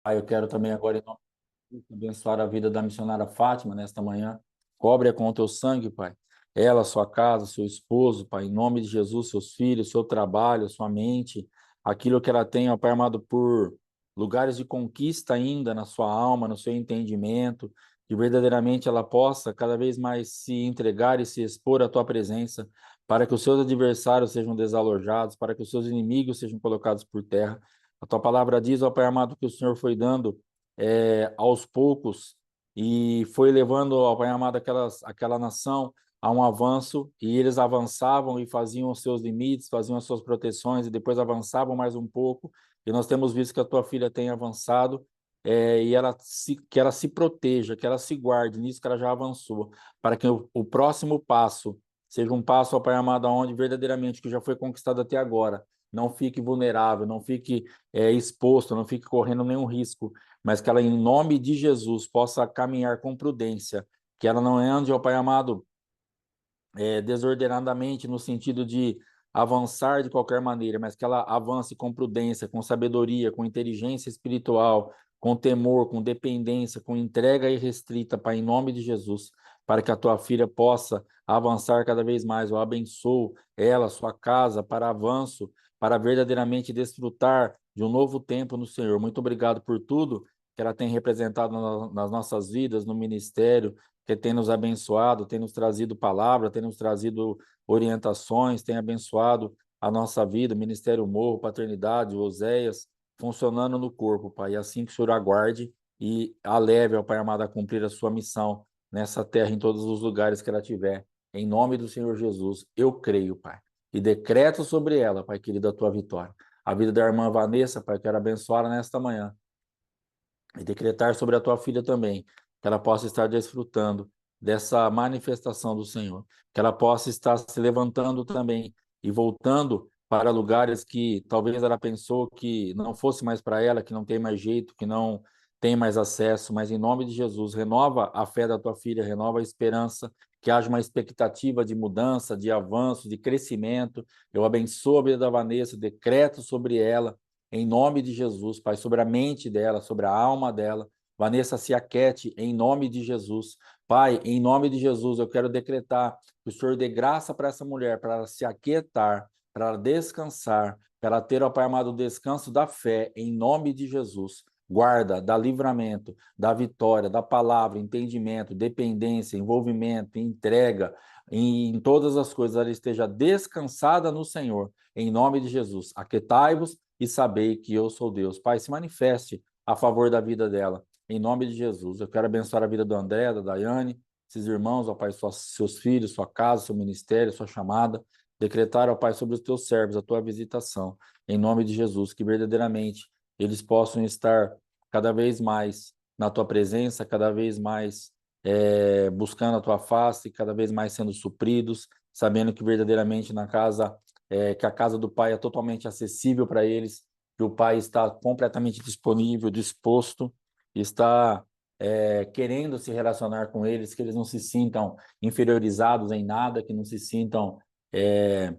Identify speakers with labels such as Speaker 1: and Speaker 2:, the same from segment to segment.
Speaker 1: Pai, eu quero também agora, em nome de Jesus, abençoar a vida da missionária Fátima nesta manhã. Cobre-a com o teu sangue, Pai. Ela, sua casa, seu esposo, Pai, em nome de Jesus, seus filhos, seu trabalho, sua mente, aquilo que ela tem, ó Pai amado, por lugares de conquista ainda na sua alma, no seu entendimento, que verdadeiramente ela possa cada vez mais se entregar e se expor à tua presença, para que os seus adversários sejam desalojados, para que os seus inimigos sejam colocados por terra. A tua palavra diz, ó Pai amado, que o Senhor foi dando aos poucos e foi levando, ó Pai amado, aquela nação a um avanço, e eles avançavam e faziam os seus limites, faziam as suas proteções, e depois avançavam mais um pouco, e nós temos visto que a tua filha tem avançado, e que ela se proteja, que ela se guarde nisso que ela já avançou, para que o próximo passo seja um passo, ó Pai amado, onde verdadeiramente o que já foi conquistado até agora não fique vulnerável, não fique exposto, não fique correndo nenhum risco, mas que ela, em nome de Jesus, possa caminhar com prudência, que ela não ande, ó Pai amado, desordenadamente no sentido de avançar de qualquer maneira, mas que ela avance com prudência, com sabedoria, com inteligência espiritual, com temor, com dependência, com entrega irrestrita, Pai, em nome de Jesus, para que a tua filha possa avançar cada vez mais. Eu abençoo ela, sua casa, para avanço, para verdadeiramente desfrutar de um novo tempo no Senhor. Muito obrigado por tudo que ela tem representado nas nossas vidas, no ministério, que tem nos abençoado, tem nos trazido palavra, tem nos trazido orientações, tem abençoado a nossa vida, Ministério Morro, Paternidade, Oséias, funcionando no corpo, Pai. E assim que o Senhor aguarde e a leve, ó Pai amado, a cumprir a sua missão nessa terra, em todos os lugares que ela tiver. Em nome do Senhor Jesus, eu creio, Pai. E decreto sobre ela, Pai querido, a tua vitória. A vida da irmã Vanessa, Pai, quero abençoá-la nesta manhã e decretar sobre a tua filha também, que ela possa estar desfrutando dessa manifestação do Senhor, que ela possa estar se levantando também e voltando para lugares que talvez ela pensou que não fosse mais para ela, que não tem mais jeito, que não tem mais acesso, mas em nome de Jesus, renova a fé da tua filha, renova a esperança, que haja uma expectativa de mudança, de avanço, de crescimento. Eu abençoo a vida da Vanessa, decreto sobre ela em nome de Jesus, Pai, sobre a mente dela, sobre a alma dela. Vanessa, se aquete em nome de Jesus. Pai, em nome de Jesus, eu quero decretar que o Senhor dê graça para essa mulher, para ela se aquietar, para ela descansar, para ela ter, ó Pai amado, o descanso da fé, em nome de Jesus. Guarda, dá livramento, dá vitória, dá palavra, entendimento, dependência, envolvimento, entrega, em todas as coisas ela esteja descansada no Senhor, em nome de Jesus. Aquietai-vos e sabei que eu sou Deus. Pai, se manifeste a favor da vida dela, em nome de Jesus. Eu quero abençoar a vida do André, da Daiane, esses irmãos, ó Pai, seus filhos, sua casa, seu ministério, sua chamada. Decretar, ó Pai, sobre os teus servos a tua visitação, em nome de Jesus, que verdadeiramente eles possam estar cada vez mais na tua presença, cada vez mais buscando a tua face, cada vez mais sendo supridos, sabendo que verdadeiramente na casa que a casa do Pai é totalmente acessível para eles, que o Pai está completamente disponível, disposto, está querendo se relacionar com eles, que eles não se sintam inferiorizados em nada, que não se sintam é,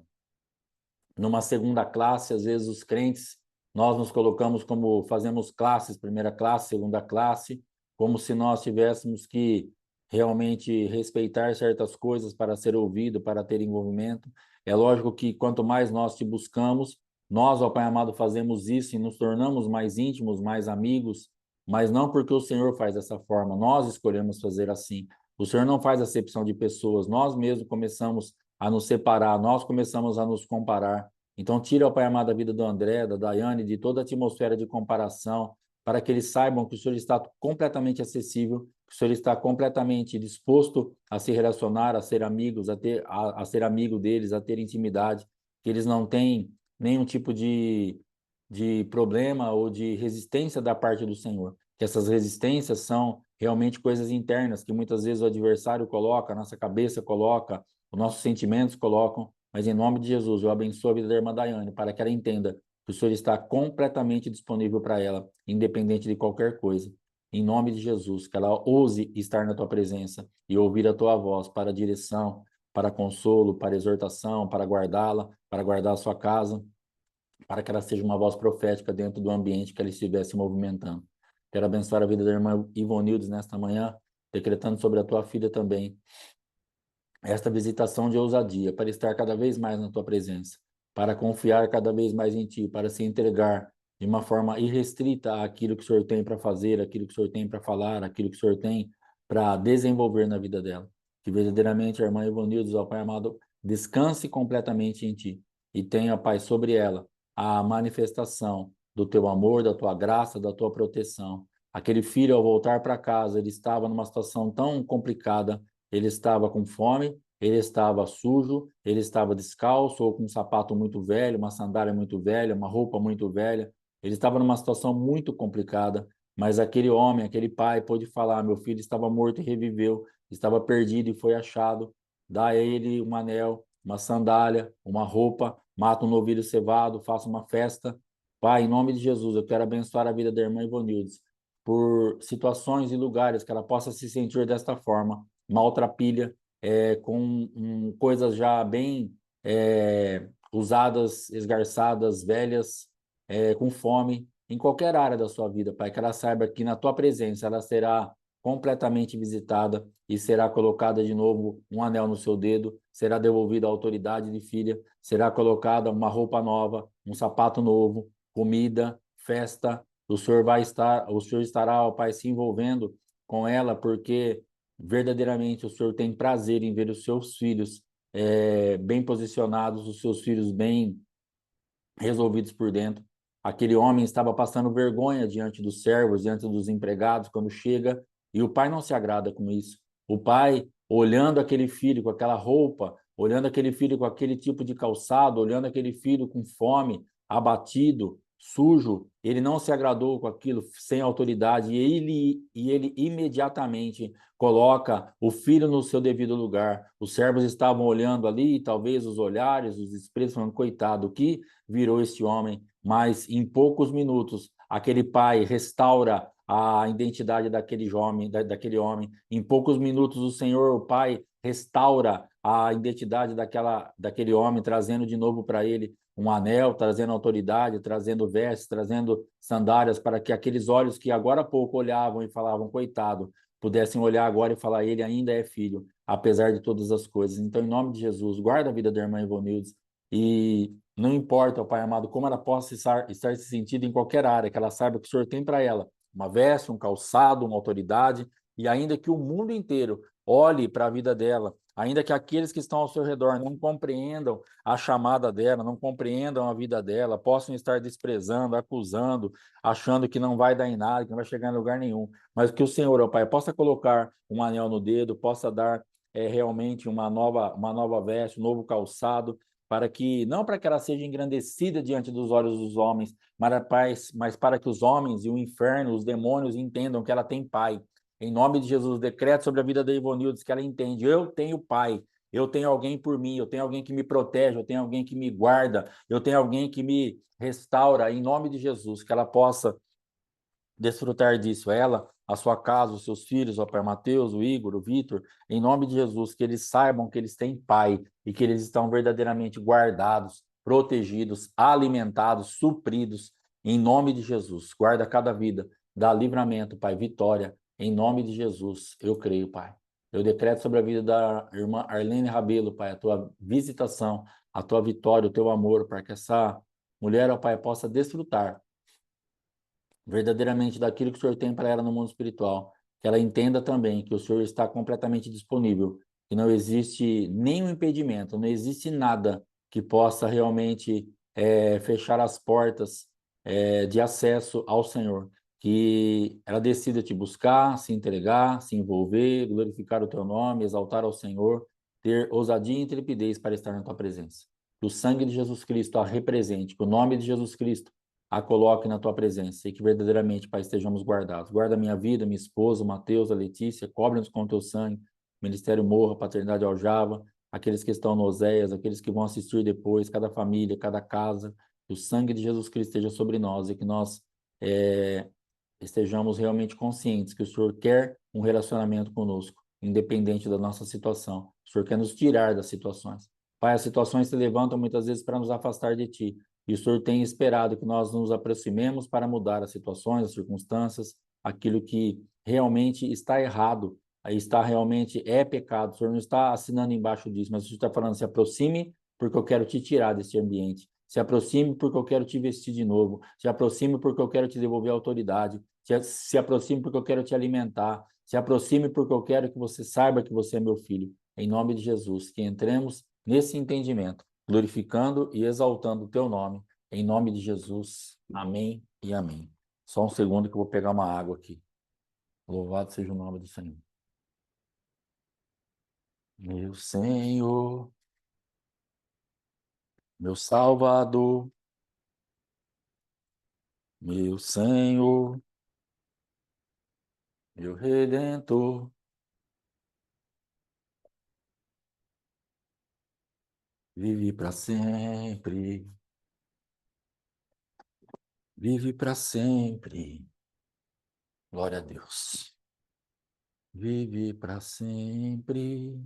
Speaker 1: numa segunda classe. Às vezes os crentes, nós nos colocamos como, fazemos classes, primeira classe, segunda classe, como se nós tivéssemos que realmente respeitar certas coisas para ser ouvido, para ter envolvimento. É lógico que quanto mais nós te buscamos, nós, ó Pai amado, fazemos isso e nos tornamos mais íntimos, mais amigos, mas não porque o Senhor faz dessa forma, nós escolhemos fazer assim. O Senhor não faz acepção de pessoas, nós mesmos começamos a nos separar, nós começamos a nos comparar. Então, tira, ó Pai amado, a vida do André, da Daiane, de toda a atmosfera de comparação, para que eles saibam que o Senhor está completamente acessível, que o Senhor está completamente disposto a se relacionar, a ser amigos, a ser amigo deles, a ter intimidade, que eles não têm nenhum tipo de problema ou de resistência da parte do Senhor, que essas resistências são realmente coisas internas, que muitas vezes o adversário coloca, a nossa cabeça coloca, os nossos sentimentos colocam, mas em nome de Jesus, eu abençoo a vida da irmã Daiane, para que ela entenda que o Senhor está completamente disponível para ela, independente de qualquer coisa. Em nome de Jesus, que ela ouse estar na tua presença e ouvir a tua voz para direção, para consolo, para exortação, para guardá-la, para guardar a sua casa, para que ela seja uma voz profética dentro do ambiente que ela estivesse movimentando. Quero abençoar a vida da irmã Ivonildes nesta manhã, decretando sobre a tua filha também esta visitação de ousadia, para estar cada vez mais na tua presença, para confiar cada vez mais em ti, para se entregar de uma forma irrestrita àquilo que o Senhor tem para fazer, aquilo que o Senhor tem para falar, aquilo que o Senhor tem para desenvolver na vida dela. Que verdadeiramente a irmã Ivonildes, ó Pai amado, descanse completamente em ti e tenha, Pai, sobre ela a manifestação do teu amor, da tua graça, da tua proteção. Aquele filho, ao voltar para casa, ele estava numa situação tão complicada, ele estava com fome, ele estava sujo, ele estava descalço ou com um sapato muito velho, uma sandália muito velha, uma roupa muito velha. Ele estava numa situação muito complicada, mas aquele homem, aquele pai pôde falar: meu filho estava morto e reviveu, estava perdido e foi achado. Dá a ele um anel, uma sandália, uma roupa, mata um novilho cevado, faça uma festa. Pai, em nome de Jesus, eu quero abençoar a vida da irmã Ivonildes por situações e lugares que ela possa se sentir desta forma, maltrapilha, com coisas já bem usadas, esgarçadas, velhas, com fome, em qualquer área da sua vida, Pai, que ela saiba que na tua presença ela será completamente visitada e será colocada de novo um anel no seu dedo, será devolvida a autoridade de filha, será colocada uma roupa nova, um sapato novo, comida, festa. O Senhor estará, ó Pai, se envolvendo com ela, porque verdadeiramente o Senhor tem prazer em ver os seus filhos bem posicionados, os seus filhos bem resolvidos por dentro. Aquele homem estava passando vergonha diante dos servos, diante dos empregados, quando chega, e o pai não se agrada com isso. O pai, olhando aquele filho com aquela roupa, olhando aquele filho com aquele tipo de calçado, olhando aquele filho com fome, abatido, sujo, ele não se agradou com aquilo, sem autoridade, e ele imediatamente coloca o filho no seu devido lugar. Os servos estavam olhando ali, talvez os olhares, os espíritos falando: coitado, que virou este homem, mas em poucos minutos aquele pai restaura a identidade daquele homem, daquele homem. Em poucos minutos o Senhor, o Pai, restaura a identidade daquele homem, trazendo de novo para ele um anel, trazendo autoridade, trazendo vestes, trazendo sandálias, para que aqueles olhos que agora há pouco olhavam e falavam: coitado, pudessem olhar agora e falar: ele ainda é filho, apesar de todas as coisas. Então, em nome de Jesus, guarda a vida da irmã Ivonildes e não importa, Pai amado, como ela possa estar se sentindo em qualquer área, que ela saiba que o Senhor tem para ela uma veste, um calçado, uma autoridade, e ainda que o mundo inteiro olhe para a vida dela, ainda que aqueles que estão ao seu redor não compreendam a chamada dela, não compreendam a vida dela, possam estar desprezando, acusando, achando que não vai dar em nada, que não vai chegar em lugar nenhum, mas que o Senhor, ó Pai, possa colocar um anel no dedo, possa dar realmente uma nova veste, um novo calçado, para que, não para que ela seja engrandecida diante dos olhos dos homens, mas para que os homens e o inferno, os demônios entendam que ela tem pai. Em nome de Jesus, decreto sobre a vida da Ivonildes que ela entende: eu tenho pai, eu tenho alguém por mim, eu tenho alguém que me protege, eu tenho alguém que me guarda, eu tenho alguém que me restaura. Em nome de Jesus, que ela possa desfrutar disso. Ela, a sua casa, os seus filhos, o Pai Mateus, o Igor, o Vitor, em nome de Jesus, que eles saibam que eles têm pai e que eles estão verdadeiramente guardados, protegidos, alimentados, supridos, em nome de Jesus. Guarda cada vida, dá livramento, Pai, vitória, em nome de Jesus. Eu creio, Pai. Eu decreto sobre a vida da irmã Arlene Rabelo, Pai, a tua visitação, a tua vitória, o teu amor, para que essa mulher, ó Pai, possa desfrutar verdadeiramente daquilo que o Senhor tem para ela no mundo espiritual. Que ela entenda também que o Senhor está completamente disponível, que não existe nenhum impedimento, não existe nada que possa realmente fechar as portas de acesso ao Senhor. Que ela decida te buscar, se entregar, se envolver, glorificar o teu nome, exaltar ao Senhor, ter ousadia e intrepidez para estar na tua presença. Que o sangue de Jesus Cristo a represente, que o nome de Jesus Cristo a coloque na tua presença e que verdadeiramente, Pai, estejamos guardados. Guarda a minha vida, minha esposa, o Mateus, a Letícia, cobre-nos com o teu sangue, Ministério Morra, Paternidade Aljava, aqueles que estão no Oséias, aqueles que vão assistir depois, cada família, cada casa, que o sangue de Jesus Cristo esteja sobre nós e que nós estejamos realmente conscientes que o Senhor quer um relacionamento conosco, independente da nossa situação. O Senhor quer nos tirar das situações. Pai, as situações se levantam muitas vezes para nos afastar de Ti. E o Senhor tem esperado que nós nos aproximemos para mudar as situações, as circunstâncias, aquilo que realmente está errado, aí está realmente é pecado. O Senhor não está assinando embaixo disso, mas o Senhor está falando, se aproxime porque eu quero te tirar desse ambiente. Se aproxime porque eu quero te vestir de novo. Se aproxime porque eu quero te devolver a autoridade. Se aproxime porque eu quero te alimentar. Se aproxime porque eu quero que você saiba que você é meu filho. Em nome de Jesus, que entremos nesse entendimento, glorificando e exaltando o teu nome. Em nome de Jesus. Amém e amém. Só um segundo que eu vou pegar uma água aqui. Louvado seja o nome do Senhor. Meu Senhor, meu Salvador, meu Senhor, meu Redentor, vive para sempre, vive para sempre. Glória a Deus. Vive para sempre.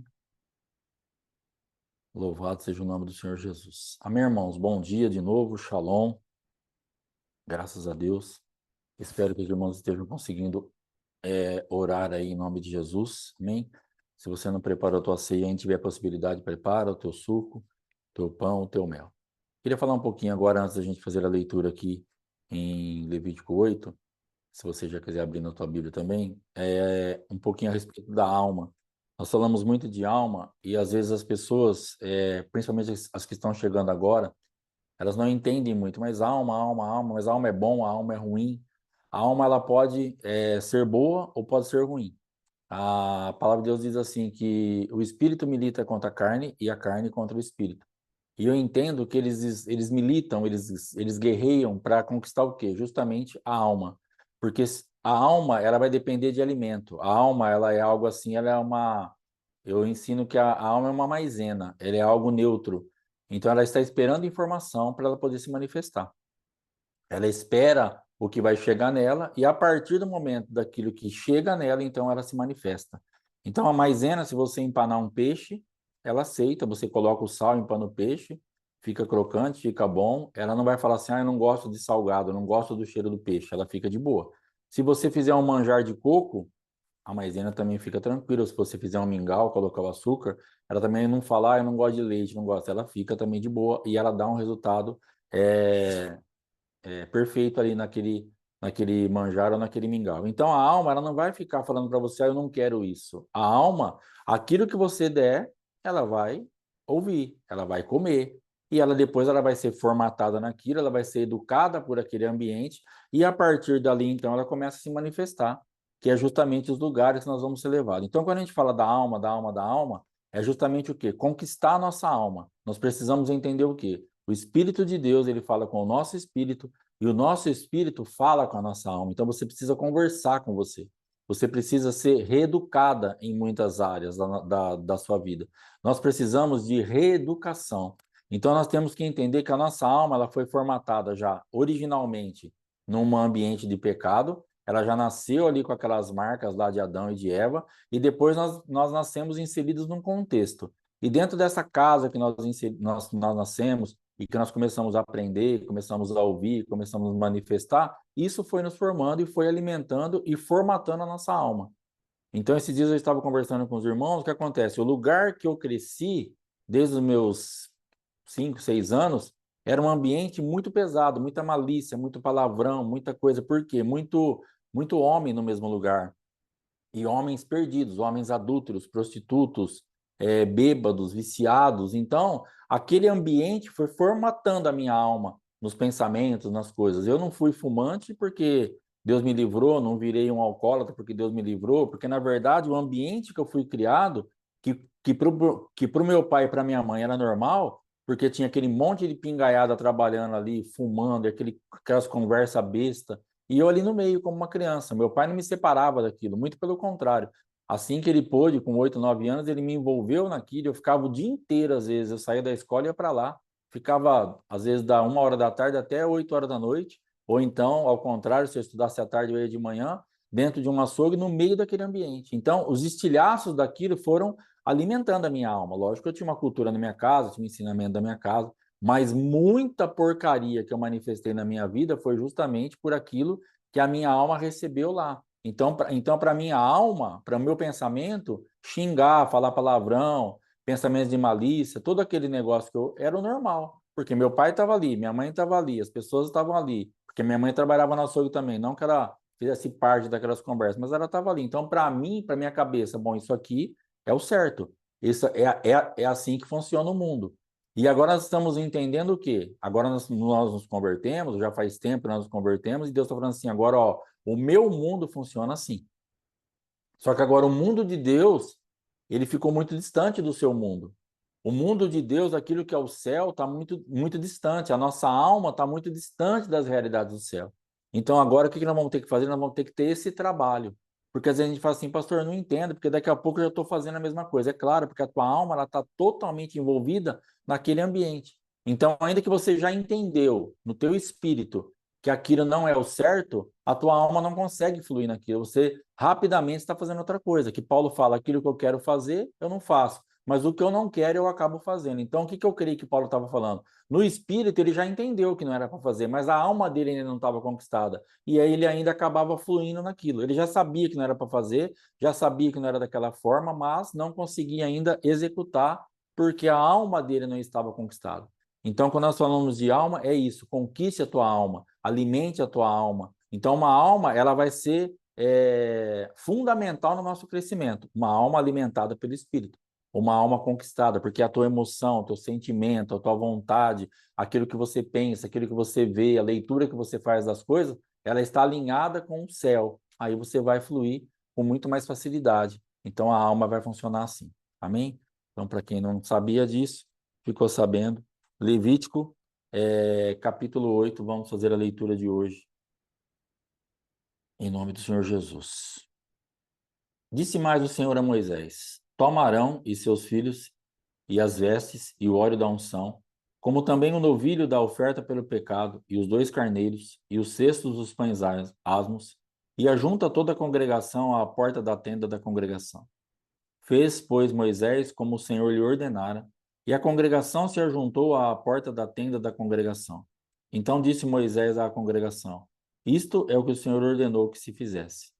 Speaker 1: Louvado seja o nome do Senhor Jesus. Amém, irmãos. Bom dia de novo. Shalom. Graças a Deus. Espero que os irmãos estejam conseguindo orar aí em nome de Jesus. Amém. Se você não preparou a tua ceia, e tiver a possibilidade, prepara o teu suco, teu pão, o teu mel. Queria falar um pouquinho agora, antes da gente fazer a leitura aqui em Levítico 8, se você já quiser abrir na tua Bíblia também, um pouquinho a respeito da alma. Nós falamos muito de alma e às vezes as pessoas, principalmente as que estão chegando agora, elas não entendem muito, mas alma, mas alma é bom, a alma é ruim. A alma ela pode ser boa ou pode ser ruim. A palavra de Deus diz assim que o espírito milita contra a carne e a carne contra o espírito. E eu entendo que eles militam, eles guerreiam para conquistar o quê? Justamente a alma. Porque a alma, ela vai depender de alimento. A alma, ela é algo assim, ela é uma... Eu ensino que a alma é uma maisena, ela é algo neutro. Então, ela está esperando informação para ela poder se manifestar. Ela espera o que vai chegar nela e a partir do momento daquilo que chega nela, então ela se manifesta. Então a maisena, se você empanar um peixe, ela aceita, você coloca o sal, empana o peixe, fica crocante, fica bom. Ela não vai falar assim, eu não gosto de salgado, eu não gosto do cheiro do peixe, ela fica de boa. Se você fizer um manjar de coco, a maisena também fica tranquila. Se você fizer um mingau, colocar o açúcar, ela também não fala, eu não gosto de leite, não gosto. Ela fica também de boa e ela dá um resultado é, perfeito ali naquele manjar ou naquele mingau. Então a alma, ela não vai ficar falando para você, eu não quero isso. A alma, aquilo que você der, ela vai ouvir, ela vai comer. E ela depois ela vai ser formatada naquilo, ela vai ser educada por aquele ambiente, e a partir dali, então, ela começa a se manifestar, que é justamente os lugares que nós vamos ser levados. Então, quando a gente fala da alma, da alma, da alma, é justamente o quê? Conquistar a nossa alma. Nós precisamos entender o quê? O Espírito de Deus, ele fala com o nosso espírito, e o nosso espírito fala com a nossa alma. Então você precisa conversar com você. Você precisa ser reeducada em muitas áreas da sua vida. Nós precisamos de reeducação. Então nós temos que entender que a nossa alma ela foi formatada já originalmente num ambiente de pecado. Ela já nasceu ali com aquelas marcas lá de Adão e de Eva, e depois nós nascemos inseridos num contexto. E dentro dessa casa que nós nascemos, e que nós começamos a aprender, começamos a ouvir, começamos a manifestar, isso foi nos formando e foi alimentando e formatando a nossa alma. Então, esses dias eu estava conversando com os irmãos, o que acontece? O lugar que eu cresci, desde os meus 5, 6 anos, era um ambiente muito pesado, muita malícia, muito palavrão, muita coisa. Por quê? Muito homem no mesmo lugar e homens perdidos, homens adúlteros, prostitutos, bêbados, viciados. Então, aquele ambiente foi formatando a minha alma nos pensamentos, nas coisas. Eu não fui fumante porque Deus me livrou, não virei um alcoólatra porque Deus me livrou, porque, na verdade, o ambiente que eu fui criado, que para o meu pai e para minha mãe era normal, porque tinha aquele monte de pingaiada trabalhando ali, fumando, aquelas conversas besta, e eu ali no meio, como uma criança. Meu pai não me separava daquilo, muito pelo contrário. Assim que ele pôde, com 8, 9 anos, ele me envolveu naquilo. Eu ficava o dia inteiro, às vezes. Eu saía da escola e ia para lá. Ficava, às vezes, da 1 hora da tarde até 8 horas da noite. Ou então, ao contrário, se eu estudasse à tarde, eu ia de manhã, dentro de um açougue, no meio daquele ambiente. Então, os estilhaços daquilo foram alimentando a minha alma. Lógico que eu tinha uma cultura na minha casa, tinha um ensinamento da minha casa, mas muita porcaria que eu manifestei na minha vida foi justamente por aquilo que a minha alma recebeu lá. Então, para minha alma, para o meu pensamento, xingar, falar palavrão, pensamentos de malícia, todo aquele negócio que eu era o normal, porque meu pai estava ali, minha mãe estava ali, as pessoas estavam ali, porque minha mãe trabalhava no açougue também, não que ela fizesse parte daquelas conversas, mas ela estava ali. Então, para mim, para minha cabeça, bom, isso aqui é o certo. Isso é assim que funciona o mundo. E agora nós estamos entendendo o quê? Agora nós nos convertemos, já faz tempo que nós nos convertemos, e Deus está falando assim, agora, ó, o meu mundo funciona assim. Só que agora o mundo de Deus, ele ficou muito distante do seu mundo. O mundo de Deus, aquilo que é o céu, está muito, muito distante. A nossa alma está muito distante das realidades do céu. Então agora o que nós vamos ter que fazer? Nós vamos ter que ter esse trabalho. Porque às vezes a gente fala assim, pastor, eu não entendo, porque daqui a pouco eu já estou fazendo a mesma coisa. É claro, porque a tua alma ela está totalmente envolvida naquele ambiente. Então, ainda que você já entendeu no teu espírito que aquilo não é o certo, a tua alma não consegue fluir naquilo. Você rapidamente está fazendo outra coisa. Que Paulo fala, aquilo que eu quero fazer, eu não faço. Mas o que eu não quero, eu acabo fazendo. Então, o que eu creio que Paulo estava falando? No espírito, ele já entendeu que não era para fazer, mas a alma dele ainda não estava conquistada. E aí ele ainda acabava fluindo naquilo. Ele já sabia que não era para fazer, já sabia que não era daquela forma, mas não conseguia ainda executar, porque a alma dele não estava conquistada. Então, quando nós falamos de alma, é isso: conquiste a tua alma, alimente a tua alma. Então, uma alma, ela vai ser fundamental no nosso crescimento, uma alma alimentada pelo Espírito, uma alma conquistada, porque a tua emoção, o teu sentimento, a tua vontade, aquilo que você pensa, aquilo que você vê, a leitura que você faz das coisas, ela está alinhada com o céu. Aí você vai fluir com muito mais facilidade. Então, a alma vai funcionar assim. Amém? Então, para quem não sabia disso, ficou sabendo. Levítico, capítulo 8, vamos fazer a leitura de hoje, em nome do Senhor Jesus. Disse mais o Senhor a Moisés: Toma Arão e seus filhos, e as vestes, e o óleo da unção, como também o novilho da oferta pelo pecado, e os 2 carneiros, e os cestos dos pães asmos, e ajunta toda a congregação à porta da tenda da congregação. Fez, pois, Moisés como o Senhor lhe ordenara, e a congregação se ajuntou à porta da tenda da congregação. Então disse Moisés à congregação: Isto é o que o Senhor ordenou que se fizesse.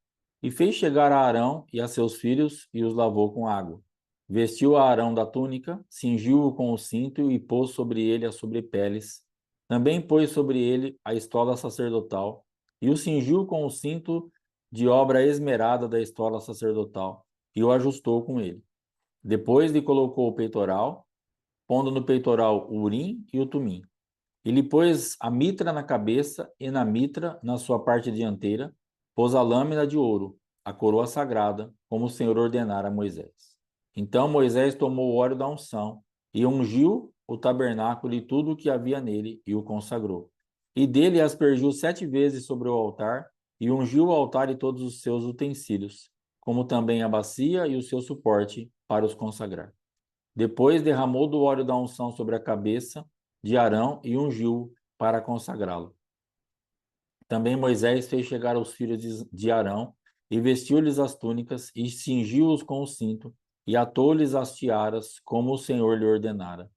Speaker 1: E fez chegar a Arão e a seus filhos, e os lavou com água. Vestiu a Arão da túnica, cingiu-o com o cinto e pôs sobre ele as sobrepeles. Também pôs sobre ele a estola sacerdotal, e o cingiu com o cinto de obra esmerada da estola sacerdotal e o ajustou com ele. Depois lhe colocou o peitoral, pondo no peitoral o urim e o tumim. E lhe pôs a mitra na cabeça e na mitra, na sua parte dianteira, pôs a lâmina de ouro, a coroa sagrada, como o Senhor ordenara a Moisés. Então Moisés tomou o óleo da unção e ungiu o tabernáculo e tudo o que havia nele e o consagrou. E dele aspergiu 7 vezes sobre o altar e ungiu o altar e todos os seus utensílios, como também a bacia e o seu suporte para os consagrar. Depois derramou do óleo da unção sobre a cabeça de Arão e ungiu para consagrá-lo. Também Moisés fez chegar os filhos de Arão e vestiu-lhes as túnicas e cingiu-os com o cinto e atou-lhes as tiaras, como o Senhor lhe ordenara.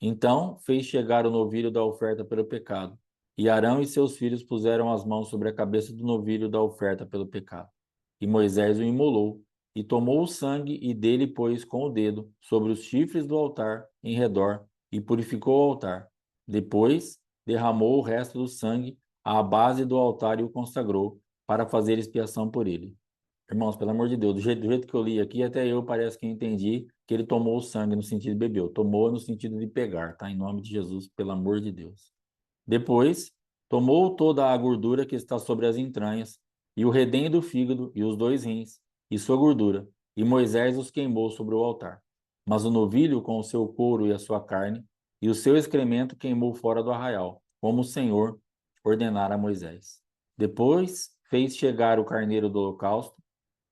Speaker 1: Então fez chegar o novilho da oferta pelo pecado, e Arão e seus filhos puseram as mãos sobre a cabeça do novilho da oferta pelo pecado. E Moisés o imolou, e tomou o sangue e dele pôs com o dedo sobre os chifres do altar em redor, e purificou o altar. Depois derramou o resto do sangue à base do altar e o consagrou para fazer expiação por ele. Irmãos, pelo amor de Deus, do jeito que eu li aqui, até eu parece que entendi que ele tomou o sangue no sentido de bebeu. Tomou no sentido de pegar, tá? Em nome de Jesus, pelo amor de Deus. Depois, tomou toda a gordura que está sobre as entranhas, e o redenho do fígado, e os 2 rins, e sua gordura, e Moisés os queimou sobre o altar. Mas o novilho, com o seu couro e a sua carne, e o seu excremento queimou fora do arraial, como o Senhor ordenara a Moisés. Depois fez chegar o carneiro do holocausto,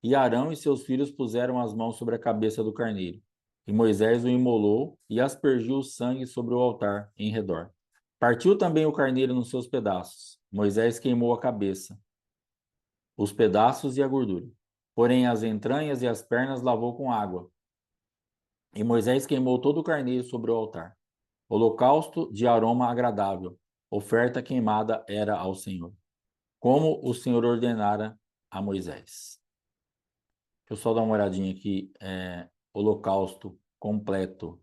Speaker 1: e Arão e seus filhos puseram as mãos sobre a cabeça do carneiro. E Moisés o imolou e aspergiu o sangue sobre o altar em redor. Partiu também o carneiro nos seus pedaços. Moisés queimou a cabeça, os pedaços e a gordura. Porém, as entranhas e as pernas lavou com água. E Moisés queimou todo o carneiro sobre o altar. Holocausto de aroma agradável. Oferta queimada era ao Senhor, como o Senhor ordenara a Moisés. Deixa eu só dar uma olhadinha aqui. Holocausto completo.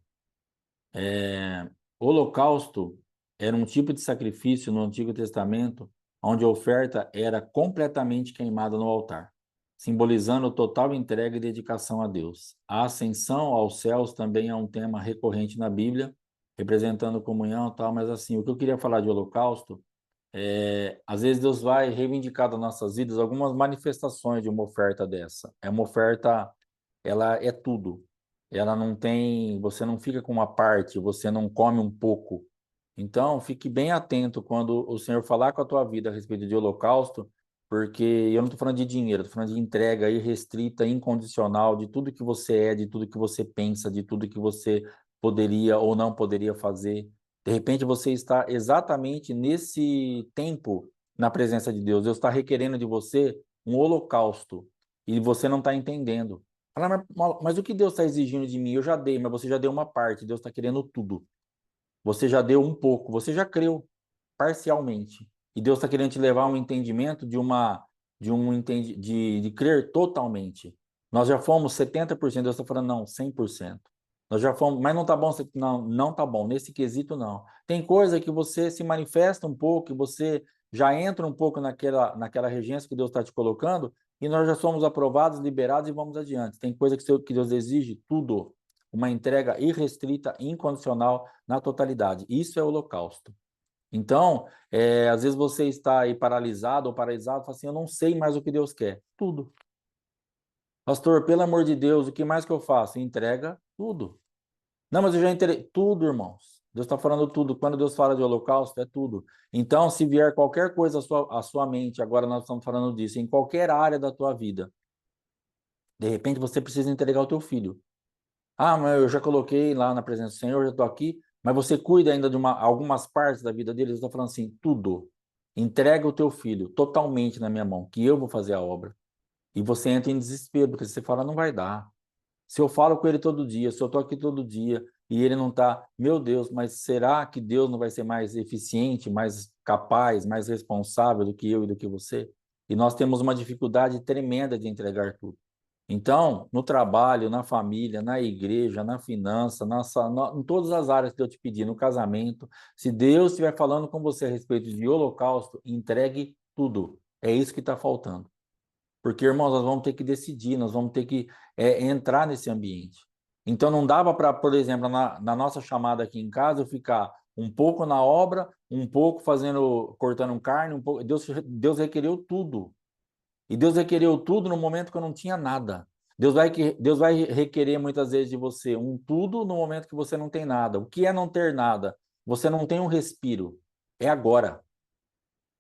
Speaker 1: Holocausto era um tipo de sacrifício no Antigo Testamento onde a oferta era completamente queimada no altar, simbolizando total entrega e dedicação a Deus. A ascensão aos céus também é um tema recorrente na Bíblia, representando comunhão e tal, mas assim, o que eu queria falar de holocausto às vezes Deus vai reivindicar das nossas vidas algumas manifestações de uma oferta dessa. É uma oferta, ela é tudo. Ela não tem, você não fica com uma parte, você não come um pouco. Então, fique bem atento quando o Senhor falar com a tua vida a respeito de holocausto, porque eu não estou falando de dinheiro, estou falando de entrega irrestrita, incondicional, de tudo que você é, de tudo que você pensa, de tudo que você poderia ou não poderia fazer. De repente você está exatamente nesse tempo na presença de Deus. Deus está requerendo de você um holocausto e você não está entendendo. Fala, mas o que Deus está exigindo de mim? Eu já dei, mas você já deu uma parte. Deus está querendo tudo. Você já deu um pouco. Você já creu parcialmente. E Deus está querendo te levar a um entendimento de crer totalmente. Nós já fomos 70%, Deus está falando, não, 100%. Nós já fomos, mas não tá bom, não tá bom, nesse quesito não. Tem coisa que você se manifesta um pouco, que você já entra um pouco naquela regência que Deus está te colocando, e nós já somos aprovados, liberados e vamos adiante. Tem coisa que Deus exige, tudo. Uma entrega irrestrita, incondicional, na totalidade. Isso é holocausto. Então, às vezes você está aí paralisado ou paralisado, fala assim, eu não sei mais o que Deus quer. Tudo. Pastor, pelo amor de Deus, o que mais que eu faço? Entrega tudo. Não, mas eu já entreguei tudo, irmãos. Deus está falando tudo. Quando Deus fala de holocausto, é tudo. Então, se vier qualquer coisa à sua mente, agora nós estamos falando disso, em qualquer área da tua vida, de repente você precisa entregar o teu filho. Ah, mas eu já coloquei lá na presença do Senhor, já estou aqui, mas você cuida ainda de algumas partes da vida dele. Deus está falando assim, tudo. Entrega o teu filho totalmente na minha mão, que eu vou fazer a obra. E você entra em desespero, porque você fala, não vai dar. Se eu falo com ele todo dia, se eu estou aqui todo dia e ele não está, meu Deus, mas será que Deus não vai ser mais eficiente, mais capaz, mais responsável do que eu e do que você? E nós temos uma dificuldade tremenda de entregar tudo. Então, no trabalho, na família, na igreja, na finança, em todas as áreas que eu te pedi, no casamento, se Deus estiver falando com você a respeito de holocausto, entregue tudo. É isso que está faltando. Porque, irmãos, nós vamos ter que decidir, nós vamos ter que entrar nesse ambiente. Então, não dava para, por exemplo, na nossa chamada aqui em casa, eu ficar um pouco na obra, um pouco cortando carne, um pouco. Deus requereu tudo. E Deus requereu tudo no momento que eu não tinha nada. Deus vai requerer muitas vezes de você um tudo no momento que você não tem nada. O que é não ter nada? Você não tem um respiro. É agora.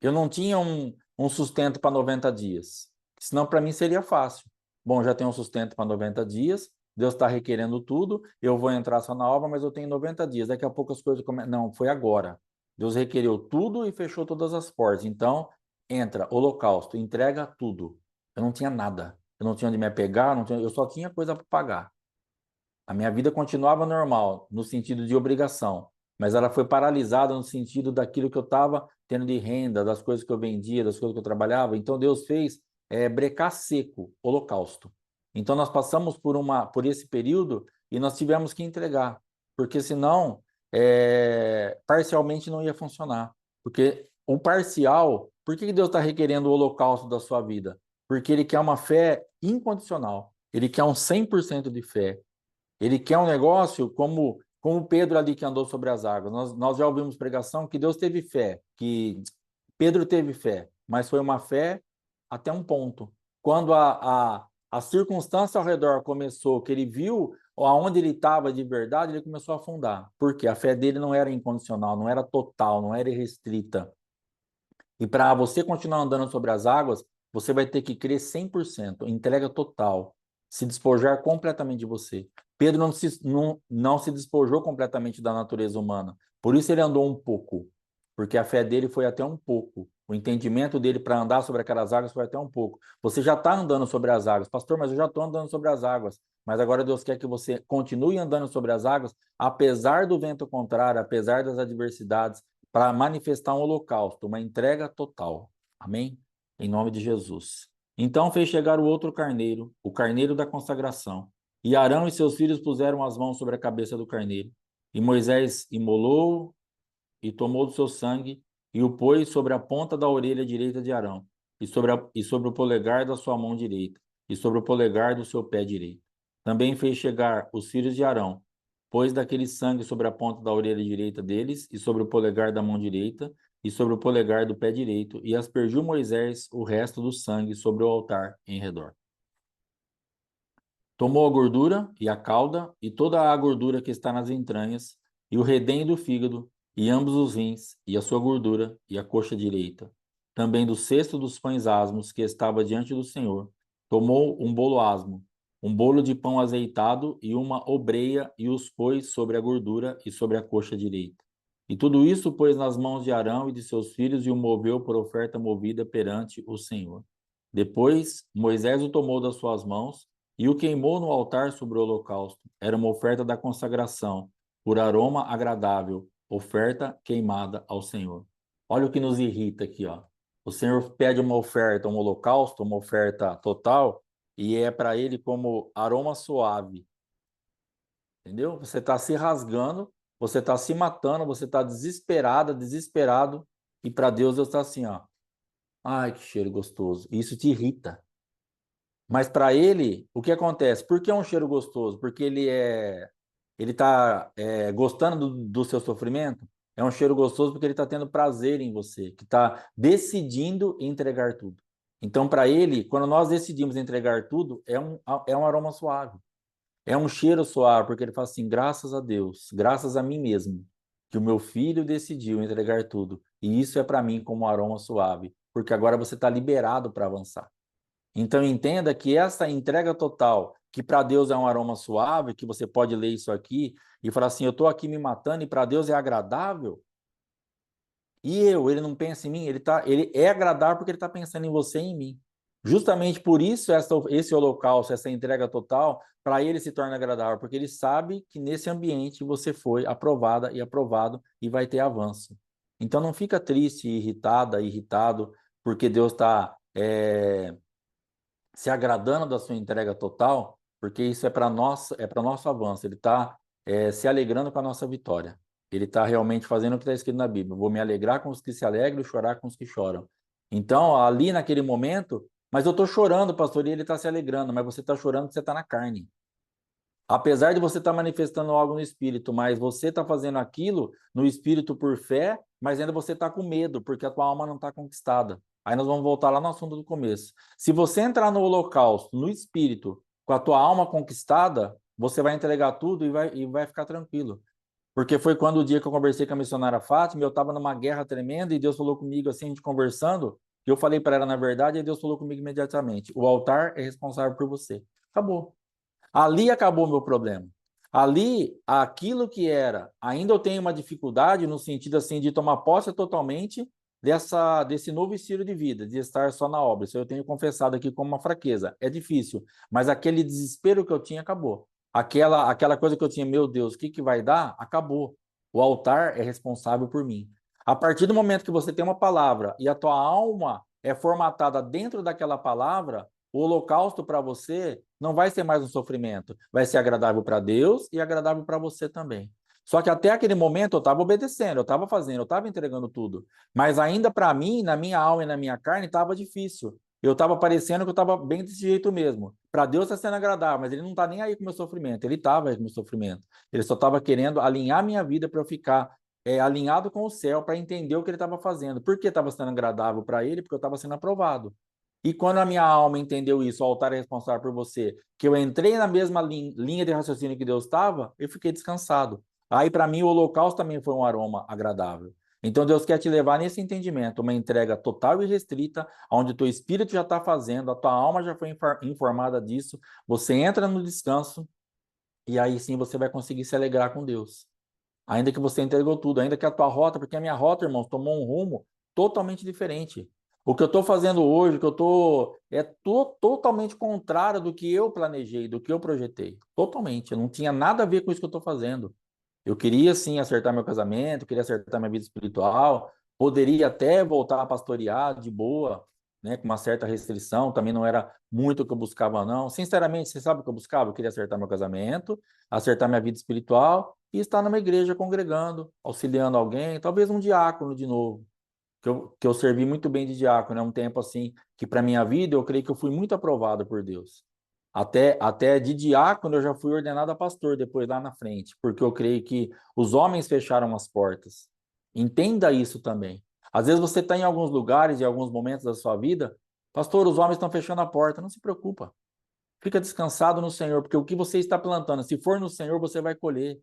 Speaker 1: Eu não tinha um sustento para 90 dias. Senão, para mim, seria fácil. Bom, já tenho um sustento para 90 dias, Deus está requerendo tudo, eu vou entrar só na obra, mas eu tenho 90 dias. Daqui a pouco as coisas começam. Não, foi agora. Deus requereu tudo e fechou todas as portas. Então, entra, holocausto, entrega tudo. Eu não tinha nada. Eu não tinha onde me apegar, eu só tinha coisa para pagar. A minha vida continuava normal, no sentido de obrigação, mas ela foi paralisada no sentido daquilo que eu estava tendo de renda, das coisas que eu vendia, das coisas que eu trabalhava. Então Deus fez brecar seco, holocausto. Então nós passamos por esse período e nós tivemos que entregar, porque senão parcialmente não ia funcionar. Porque o parcial, por que Deus está requerendo o holocausto da sua vida? Porque Ele quer uma fé incondicional. Ele quer um 100% de fé. Ele quer um negócio como Pedro ali que andou sobre as águas. Nós já ouvimos pregação que Deus teve fé, que Pedro teve fé, mas foi uma fé até um ponto. Quando a circunstância ao redor começou, que ele viu aonde ele estava de verdade, ele começou a afundar. Porque a fé dele não era incondicional, não era total, não era irrestrita. E para você continuar andando sobre as águas, você vai ter que crer 100%, entrega total, se despojar completamente de você. Pedro não se despojou completamente da natureza humana, por isso ele andou um pouco, porque a fé dele foi até um pouco. O entendimento dele para andar sobre aquelas águas foi até um pouco. Você já está andando sobre as águas, pastor, mas eu já estou andando sobre as águas. Mas agora Deus quer que você continue andando sobre as águas, apesar do vento contrário, apesar das adversidades, para manifestar um holocausto, uma entrega total. Amém? Em nome de Jesus. Então fez chegar o outro carneiro, o carneiro da consagração. E Arão e seus filhos puseram as mãos sobre a cabeça do carneiro. E Moisés imolou e tomou do seu sangue e o pôs sobre a ponta da orelha direita de Arão, e sobre o polegar da sua mão direita, e sobre o polegar do seu pé direito. Também fez chegar os filhos de Arão, pôs daquele sangue sobre a ponta da orelha direita deles, e sobre o polegar da mão direita, e sobre o polegar do pé direito, e aspergiu Moisés o resto do sangue sobre o altar em redor. Tomou a gordura e a cauda, e toda a gordura que está nas entranhas, e o redenho do fígado, e ambos os rins, e a sua gordura, e a coxa direita. Também do cesto dos pães asmos que estava diante do Senhor. Tomou um bolo asmo, um bolo de pão azeitado e uma obreia, e os pôs sobre a gordura e sobre a coxa direita. E tudo isso pôs nas mãos de Arão e de seus filhos, e o moveu por oferta movida perante o Senhor. Depois, Moisés o tomou das suas mãos, e o queimou no altar sobre o holocausto. Era uma oferta da consagração, por aroma agradável, oferta queimada ao Senhor. Olha o que nos irrita aqui, ó. O Senhor pede uma oferta, um holocausto, uma oferta total, e é para ele como aroma suave. Entendeu? Você está se rasgando, você está se matando, você está desesperada, desesperado, e para Deus está assim, ó. Ai, que cheiro gostoso. Isso te irrita. Mas para ele, o que acontece? Por que é um cheiro gostoso? Porque ele está gostando do seu sofrimento? É um cheiro gostoso porque ele está tendo prazer em você, que está decidindo entregar tudo. Então, para ele, quando nós decidimos entregar tudo, é um aroma suave. É um cheiro suave, porque ele fala assim, graças a Deus, graças a mim mesmo, que o meu filho decidiu entregar tudo. E isso é para mim como um aroma suave, porque agora você está liberado para avançar. Então entenda que essa entrega total, que para Deus é um aroma suave, que você pode ler isso aqui e falar assim, eu estou aqui me matando e para Deus é agradável. E ele não pensa em mim, ele é agradável porque ele está pensando em você e em mim. Justamente por isso esse holocausto, essa entrega total, para ele se torna agradável, porque ele sabe que nesse ambiente você foi aprovada e aprovado e vai ter avanço. Então não fica triste, irritada, irritado, porque Deus está se agradando da sua entrega total, porque isso é para nosso avanço. Ele está se alegrando com a nossa vitória. Ele está realmente fazendo o que está escrito na Bíblia. Vou me alegrar com os que se alegram e chorar com os que choram. Então, ali naquele momento, mas eu estou chorando, pastor, e ele está se alegrando, mas você está chorando porque você está na carne. Apesar de você estar manifestando algo no espírito, mas você está fazendo aquilo no espírito por fé, mas ainda você está com medo, porque a tua alma não está conquistada. Aí nós vamos voltar lá no assunto do começo. Se você entrar no holocausto, no espírito, com a tua alma conquistada, você vai entregar tudo e vai ficar tranquilo. Porque foi quando o dia que eu conversei com a missionária Fátima, eu estava numa guerra tremenda e Deus falou comigo assim, a gente conversando, e eu falei para ela na verdade, e Deus falou comigo imediatamente: o altar é responsável por você. Acabou. Ali acabou o meu problema. Ali, aquilo que era, ainda eu tenho uma dificuldade no sentido assim de tomar posse totalmente desse novo estilo de vida, de estar só na obra. Isso eu tenho confessado aqui como uma fraqueza. É difícil, mas aquele desespero que eu tinha acabou. Aquela coisa que eu tinha, meu Deus, o que que vai dar? Acabou. O altar é responsável por mim. A partir do momento que você tem uma palavra e a tua alma é formatada dentro daquela palavra, o holocausto para você não vai ser mais um sofrimento, vai ser agradável para Deus e agradável para você também. Só que até aquele momento eu estava obedecendo, eu estava fazendo, eu estava entregando tudo. Mas ainda para mim, na minha alma e na minha carne, estava difícil. Eu estava parecendo que eu estava bem desse jeito mesmo. Para Deus está sendo agradável, mas Ele não está nem aí com o meu sofrimento. Ele estava aí com o meu sofrimento. Ele só estava querendo alinhar minha vida para eu ficar alinhado com o céu, para entender o que Ele estava fazendo. Por que estava sendo agradável para Ele? Porque eu estava sendo aprovado. E quando a minha alma entendeu isso, o altar é responsável por você, que eu entrei na mesma linha de raciocínio que Deus estava, eu fiquei descansado. Aí, para mim, o holocausto também foi um aroma agradável. Então, Deus quer te levar nesse entendimento, uma entrega total e restrita, onde o teu espírito já está fazendo, a tua alma já foi informada disso, você entra no descanso, e aí sim você vai conseguir se alegrar com Deus. Ainda que você entregou tudo, ainda que a tua rota, porque a minha rota, irmãos, tomou um rumo totalmente diferente. O que eu estou fazendo hoje, o que eu estou, totalmente contrário do que eu planejei, do que eu projetei. Totalmente. Eu não tinha nada a ver com isso que eu estou fazendo. Eu queria, sim, acertar meu casamento, queria acertar minha vida espiritual, poderia até voltar a pastorear de boa, né, com uma certa restrição, também não era muito o que eu buscava, não. Sinceramente, você sabe o que eu buscava? Eu queria acertar meu casamento, acertar minha vida espiritual e estar numa igreja congregando, auxiliando alguém, talvez um diácono de novo, que eu servi muito bem de diácono, é um tempo assim, que para minha vida, eu creio que eu fui muito aprovado por Deus. Até de diácono eu já fui ordenado a pastor depois lá na frente, porque eu creio que os homens fecharam as portas. Entenda isso também. Às vezes você está em alguns lugares, em alguns momentos da sua vida, pastor, os homens estão fechando a porta. Não se preocupa. Fica descansado no Senhor, porque o que você está plantando, se for no Senhor, você vai colher.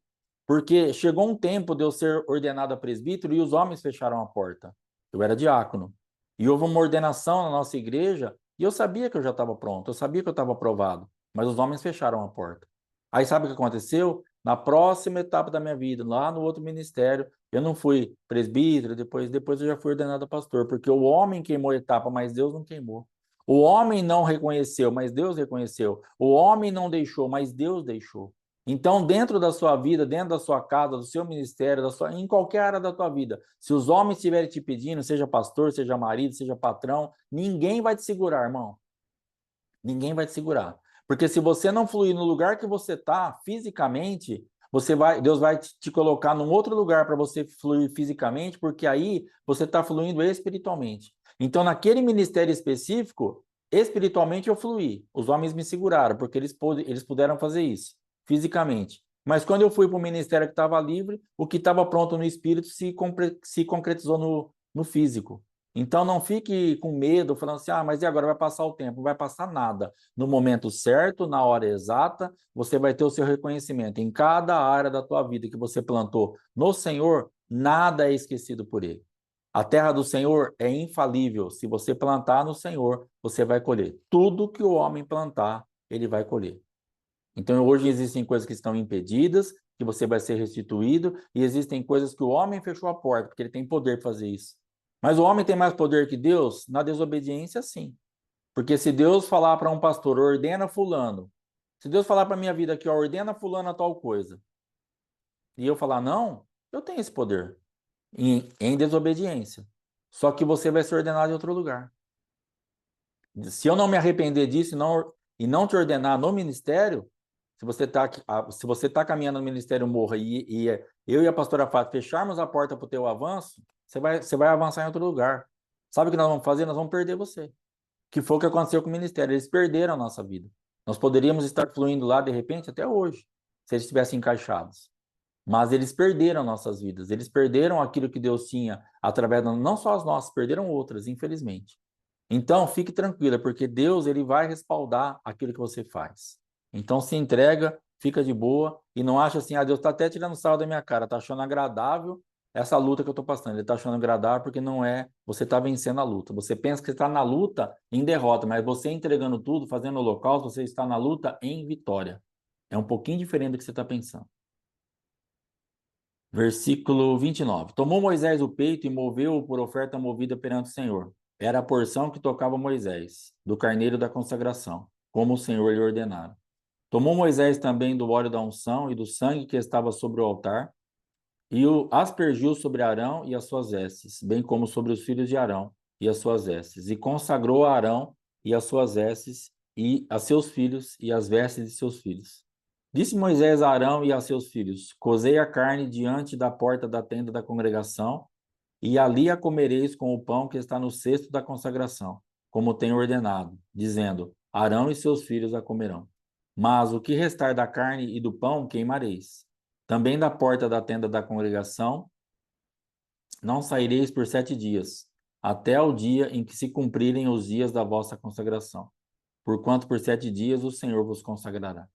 Speaker 1: Porque chegou um tempo de eu ser ordenado a presbítero e os homens fecharam a porta. Eu era diácono. E houve uma ordenação na nossa igreja e eu sabia que eu já estava pronto, eu sabia que eu estava aprovado, mas os homens fecharam a porta. Aí sabe o que aconteceu? Na próxima etapa da minha vida, lá no outro ministério, eu não fui presbítero, depois eu já fui ordenado a pastor, porque o homem queimou a etapa, mas Deus não queimou. O homem não reconheceu, mas Deus reconheceu. O homem não deixou, mas Deus deixou. Então, dentro da sua vida, dentro da sua casa, do seu ministério, em qualquer área da tua vida, se os homens estiverem te pedindo, seja pastor, seja marido, seja patrão, ninguém vai te segurar, irmão. Ninguém vai te segurar. Porque se você não fluir no lugar que você está, fisicamente, Deus vai te colocar num outro lugar para você fluir fisicamente, porque aí você está fluindo espiritualmente. Então, naquele ministério específico, espiritualmente eu fluí. Os homens me seguraram, porque eles puderam fazer isso, fisicamente. Mas quando eu fui para o ministério que estava livre, o que estava pronto no espírito se concretizou no físico. Então não fique com medo, falando assim, mas e agora vai passar o tempo? Não vai passar nada. No momento certo, na hora exata, você vai ter o seu reconhecimento. Em cada área da tua vida que você plantou no Senhor, nada é esquecido por Ele. A terra do Senhor é infalível. Se você plantar no Senhor, você vai colher. Tudo que o homem plantar, ele vai colher. Então hoje existem coisas que estão impedidas, que você vai ser restituído, e existem coisas que o homem fechou a porta, porque ele tem poder para fazer isso. Mas o homem tem mais poder que Deus? Na desobediência, sim. Porque se Deus falar para um pastor, ordena fulano, se Deus falar para minha vida aqui, ó, ordena fulano a tal coisa, e eu falar não, eu tenho esse poder em desobediência. Só que você vai ser ordenado em outro lugar. Se eu não me arrepender disso e não te ordenar no ministério, se você tá caminhando no ministério morra e eu e a pastora Fátima fecharmos a porta para o teu avanço, você vai avançar em outro lugar. Sabe o que nós vamos fazer? Nós vamos perder você. Que foi o que aconteceu com o ministério. Eles perderam a nossa vida. Nós poderíamos estar fluindo lá, de repente, até hoje, se eles estivessem encaixados. Mas eles perderam nossas vidas. Eles perderam aquilo que Deus tinha através, não só as nossas, perderam outras, infelizmente. Então, fique tranquila, porque Deus ele vai respaldar aquilo que você faz. Então, se entrega, fica de boa e não acha assim, Deus está até tirando sarro da minha cara, está achando agradável essa luta que eu estou passando. Ele está achando agradável porque não é, você está vencendo a luta. Você pensa que está na luta em derrota, mas você entregando tudo, fazendo holocausto, você está na luta em vitória. É um pouquinho diferente do que você está pensando. Versículo 29. Tomou Moisés o peito e moveu-o por oferta movida perante o Senhor. Era a porção que tocava Moisés, do carneiro da consagração, como o Senhor lhe ordenara. Tomou Moisés também do óleo da unção e do sangue que estava sobre o altar, e o aspergiu sobre Arão e as suas vestes, bem como sobre os filhos de Arão e as suas vestes, e consagrou a Arão e as suas vestes, e a seus filhos e as vestes de seus filhos. Disse Moisés a Arão e a seus filhos: Cozei a carne diante da porta da tenda da congregação, e ali a comereis com o pão que está no cesto da consagração, como tenho ordenado, dizendo: Arão e seus filhos a comerão. Mas o que restar da carne e do pão queimareis. Também da porta da tenda da congregação não saireis por 7 dias, até o dia em que se cumprirem os dias da vossa consagração. Porquanto por 7 dias o Senhor vos consagrará.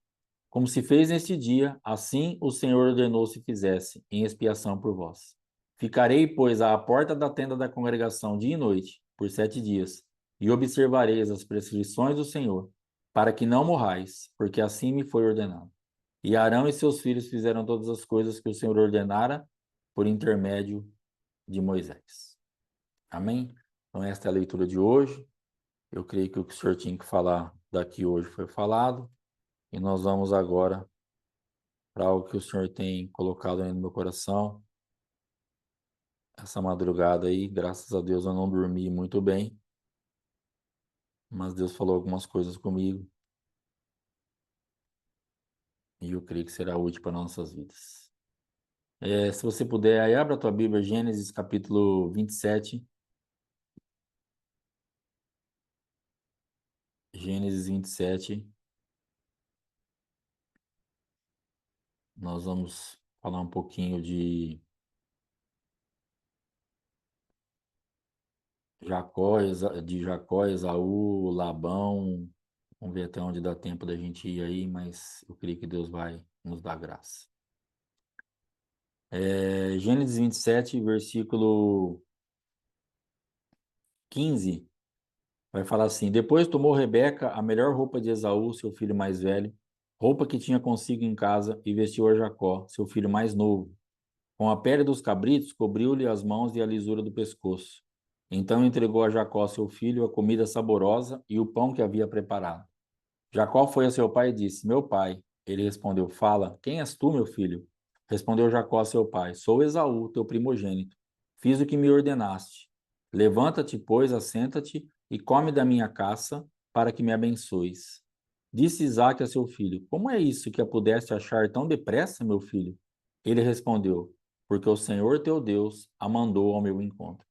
Speaker 1: Como se fez neste dia, assim o Senhor ordenou se fizesse, em expiação por vós. Ficarei, pois, à porta da tenda da congregação dia e noite, por 7 dias, e observareis as prescrições do Senhor, para que não morrais, porque assim me foi ordenado. E Arão e seus filhos fizeram todas as coisas que o Senhor ordenara por intermédio de Moisés. Amém? Então, esta é a leitura de hoje. Eu creio que o que o Senhor tinha que falar daqui hoje foi falado. E nós vamos agora para algo que o Senhor tem colocado aí no meu coração. Essa madrugada aí, graças a Deus, eu não dormi muito bem. mas Deus falou algumas coisas comigo e eu creio que será útil para nossas vidas. Se você puder, aí abra a tua Bíblia, Gênesis capítulo 27. Gênesis 27. Nós vamos falar um pouquinho de Jacó, Esaú, Labão. Vamos ver até onde dá tempo da gente ir aí, mas eu creio que Deus vai nos dar graça. Gênesis 27, versículo 15, vai falar assim: Depois tomou Rebeca a melhor roupa de Esaú, seu filho mais velho, roupa que tinha consigo em casa, e vestiu a Jacó, seu filho mais novo. Com a pele dos cabritos, cobriu-lhe as mãos e a lisura do pescoço. Então entregou a Jacó, seu filho, a comida saborosa e o pão que havia preparado. Jacó foi a seu pai e disse: Meu pai. Ele respondeu: Fala, quem és tu, meu filho? Respondeu Jacó a seu pai: Sou Esaú, teu primogênito. Fiz o que me ordenaste. Levanta-te, pois, assenta-te e come da minha caça, para que me abençoes. Disse Isaque a seu filho: Como é isso que a pudeste achar tão depressa, meu filho? Ele respondeu: Porque o Senhor teu Deus a mandou ao meu encontro.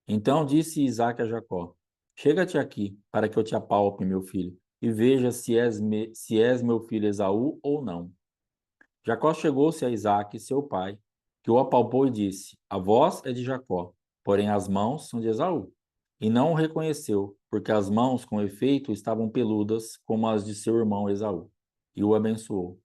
Speaker 1: Então disse Isaque a Jacó: Chega-te aqui, para que eu te apalpe, meu filho, e veja se és meu filho Esaú ou não. Jacó chegou-se a Isaque, seu pai, que o apalpou e disse: A voz é de Jacó, porém as mãos são de Esaú. E não o reconheceu, porque as mãos, com efeito, estavam peludas, como as de seu irmão Esaú. E o abençoou.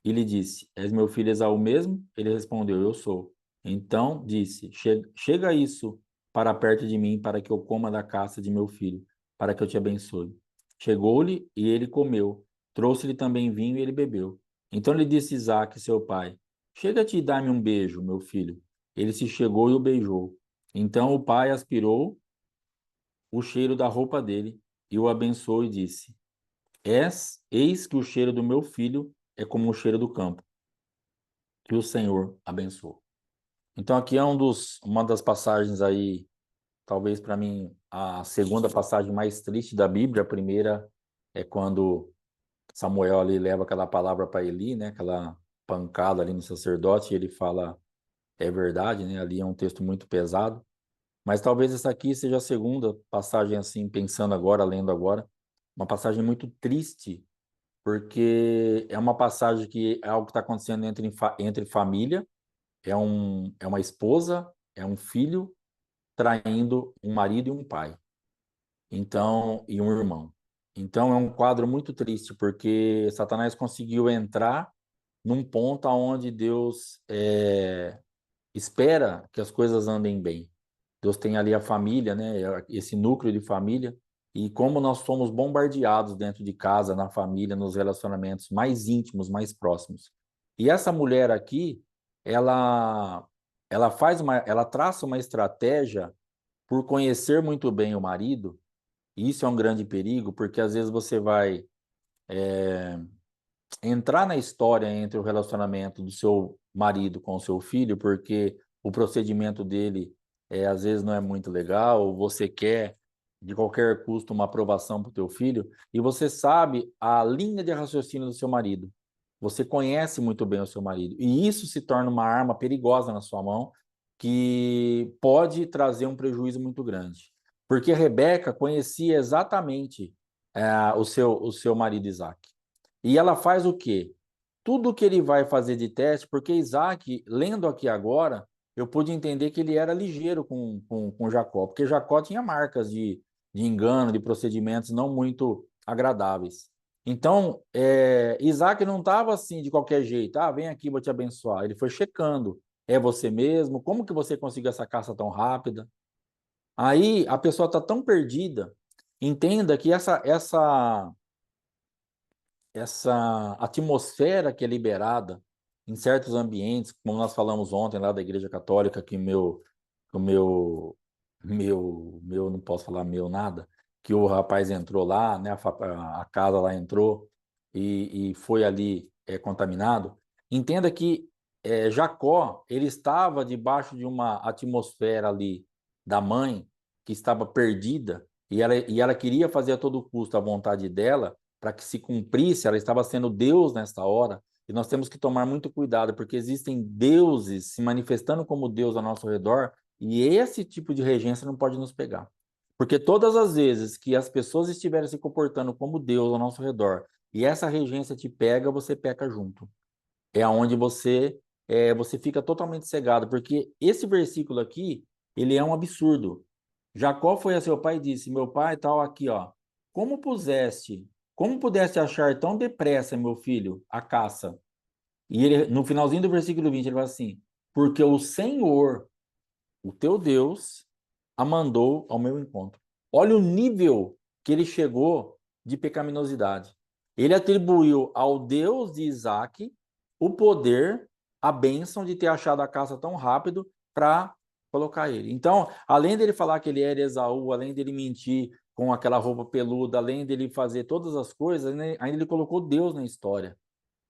Speaker 1: E lhe disse: És meu filho Esaú mesmo? Ele respondeu: Eu sou. Então disse: Chega isso para perto de mim, para que eu coma da caça de meu filho, para que eu te abençoe. Chegou-lhe e ele comeu. Trouxe-lhe também vinho e ele bebeu. Então lhe disse Isaque, seu pai: Chega-te e dá-me um beijo, meu filho. Ele se chegou e o beijou. Então o pai aspirou o cheiro da roupa dele e o abençoou e disse: Eis que o cheiro do meu filho é como o cheiro do campo que o Senhor abençoou. Então aqui é uma das passagens aí, talvez para mim a segunda passagem mais triste da Bíblia. A primeira é quando Samuel ali leva aquela palavra para Eli, né? Aquela pancada ali no sacerdote, e ele fala, é verdade, né? Ali é um texto muito pesado. Mas talvez essa aqui seja a segunda passagem assim, pensando agora, lendo agora, uma passagem muito triste, porque é uma passagem que é algo que está acontecendo entre família. É uma esposa, é um filho traindo um marido e um pai. Então, e um irmão. Então é um quadro muito triste, porque Satanás conseguiu entrar num ponto onde Deus espera que as coisas andem bem. Deus tem ali a família, né? Esse núcleo de família. E como nós somos bombardeados dentro de casa, na família, nos relacionamentos mais íntimos, mais próximos. E essa mulher aqui, ela, ela traça uma estratégia por conhecer muito bem o marido. E isso é um grande perigo, porque às vezes você vai entrar na história entre o relacionamento do seu marido com o seu filho, porque o procedimento dele às vezes não é muito legal, ou você quer de qualquer custo uma aprovação para o teu filho, e você sabe a linha de raciocínio do seu marido. Você conhece muito bem o seu marido, e isso se torna uma arma perigosa na sua mão, que pode trazer um prejuízo muito grande. Porque Rebeca conhecia exatamente o seu marido Isaac. E ela faz o quê? Tudo que ele vai fazer de teste, porque Isaac, lendo aqui agora, eu pude entender que ele era ligeiro com Jacó, porque Jacó tinha marcas de engano, de procedimentos não muito agradáveis. Então, Isaac não estava assim de qualquer jeito, vem aqui, vou te abençoar. Ele foi checando, é você mesmo? Como que você conseguiu essa caça tão rápida? Aí a pessoa está tão perdida, entenda que essa atmosfera que é liberada em certos ambientes, como nós falamos ontem lá da Igreja Católica, que não posso falar meu nada, que o rapaz entrou lá, né, a casa lá entrou e foi ali contaminado. Entenda que Jacó, ele estava debaixo de uma atmosfera ali da mãe que estava perdida, e ela queria fazer a todo custo a vontade dela, para que se cumprisse, ela estava sendo Deus nessa hora, e nós temos que tomar muito cuidado, porque existem deuses se manifestando como Deus ao nosso redor, e esse tipo de regência não pode nos pegar. Porque todas as vezes que as pessoas estiverem se comportando como Deus ao nosso redor, e essa regência te pega, você peca junto. É onde você fica totalmente cegado, porque esse versículo aqui, ele é um absurdo. Jacó foi a seu pai e disse: Meu pai, tal aqui, ó. Como pudeste achar tão depressa, meu filho, a caça? E ele, no finalzinho do versículo 20, ele fala assim: Porque o Senhor, o teu Deus, a mandou ao meu encontro. Olha o nível que ele chegou de pecaminosidade. Ele atribuiu ao Deus de Isaac o poder, a bênção de ter achado a caça tão rápido para colocar ele. Então, além dele falar que ele era Esaú, além dele mentir com aquela roupa peluda, além dele fazer todas as coisas, ainda ele colocou Deus na história.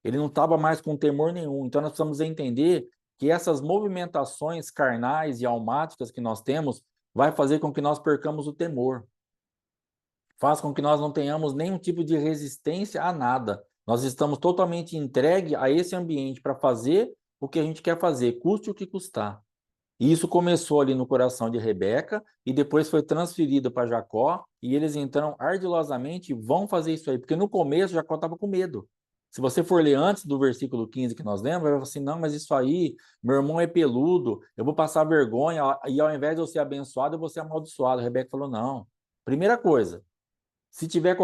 Speaker 1: Ele não estava mais com temor nenhum. Então, nós precisamos entender que essas movimentações carnais e almáticas que nós temos vai fazer com que nós percamos o temor. Faz com que nós não tenhamos nenhum tipo de resistência a nada. Nós estamos totalmente entregue a esse ambiente para fazer o que a gente quer fazer, custe o que custar. E isso começou ali no coração de Rebeca e depois foi transferido para Jacó, e eles então ardilosamente vão fazer isso aí, porque no começo Jacó estava com medo. Se você for ler antes do versículo 15 que nós lemos, vai falar assim: não, mas isso aí, meu irmão é peludo, eu vou passar vergonha, e ao invés de eu ser abençoado, eu vou ser amaldiçoado. Rebeca falou: não. Primeira coisa, se tiver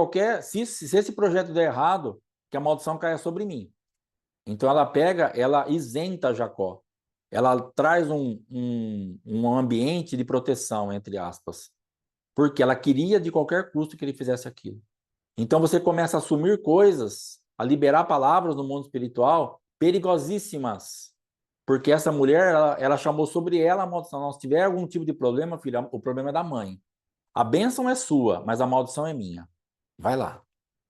Speaker 1: se esse projeto der errado, que a maldição caia sobre mim. Então ela isenta Jacó. Ela traz um ambiente de proteção, entre aspas, porque ela queria de qualquer custo que ele fizesse aquilo. Então você começa a assumir coisas, a liberar palavras no mundo espiritual perigosíssimas, porque essa mulher, ela chamou sobre ela a maldição. Não, se tiver algum tipo de problema, filha, o problema é da mãe. A bênção é sua, mas a maldição é minha. Vai lá.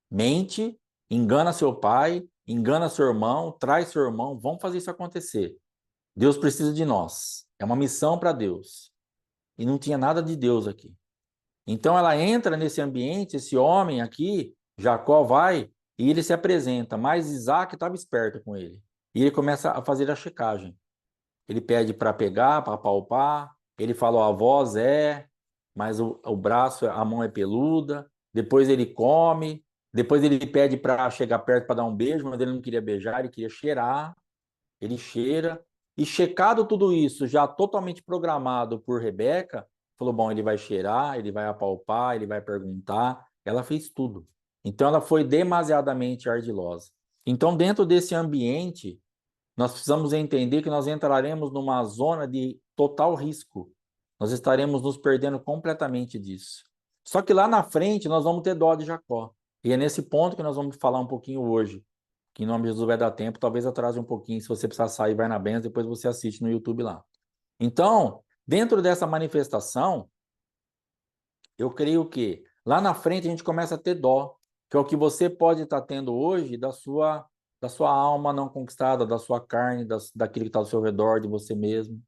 Speaker 1: Mente, engana seu pai, engana seu irmão, traz seu irmão, vamos fazer isso acontecer. Deus precisa de nós. É uma missão para Deus. E não tinha nada de Deus aqui. Então ela entra nesse ambiente, esse homem aqui, Jacó vai e ele se apresenta, mas Isaac estava esperto com ele. E ele começa a fazer a checagem. Ele pede para pegar, para palpar, ele fala: ó, a voz é, mas o braço, a mão é peluda. Depois ele come, depois ele pede para chegar perto para dar um beijo, mas ele não queria beijar, ele queria cheirar. Ele cheira. E checado tudo isso, já totalmente programado por Rebeca, falou: bom, ele vai cheirar, ele vai apalpar, ele vai perguntar. Ela fez tudo. Então ela foi demasiadamente ardilosa. Então, dentro desse ambiente, nós precisamos entender que nós entraremos numa zona de total risco. Nós estaremos nos perdendo completamente disso. Só que lá na frente nós vamos ter dó de Jacó. E é nesse ponto que nós vamos falar um pouquinho hoje. Que em nome de Jesus vai dar tempo, talvez atrase um pouquinho. Se você precisar sair, vai na benção, depois você assiste no YouTube lá. Então, dentro dessa manifestação, eu creio que lá na frente a gente começa a ter dó, que é o que você pode estar tendo hoje da sua alma não conquistada, da sua carne, daquilo que está ao seu redor, de você mesmo.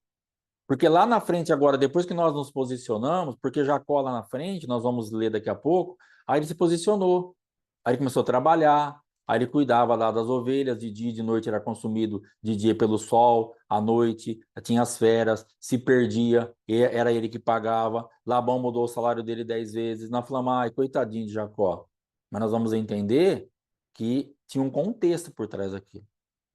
Speaker 1: Porque lá na frente agora, depois que nós nos posicionamos, porque Jacó lá na frente, nós vamos ler daqui a pouco, aí ele se posicionou, aí ele começou a trabalhar, aí ele cuidava lá das ovelhas, de dia e de noite era consumido, de dia pelo sol, à noite tinha as feras, se perdia, era ele que pagava. Labão mudou o salário dele 10 vezes. Nós falamos: ai, coitadinho de Jacó. Mas nós vamos entender que tinha um contexto por trás aqui.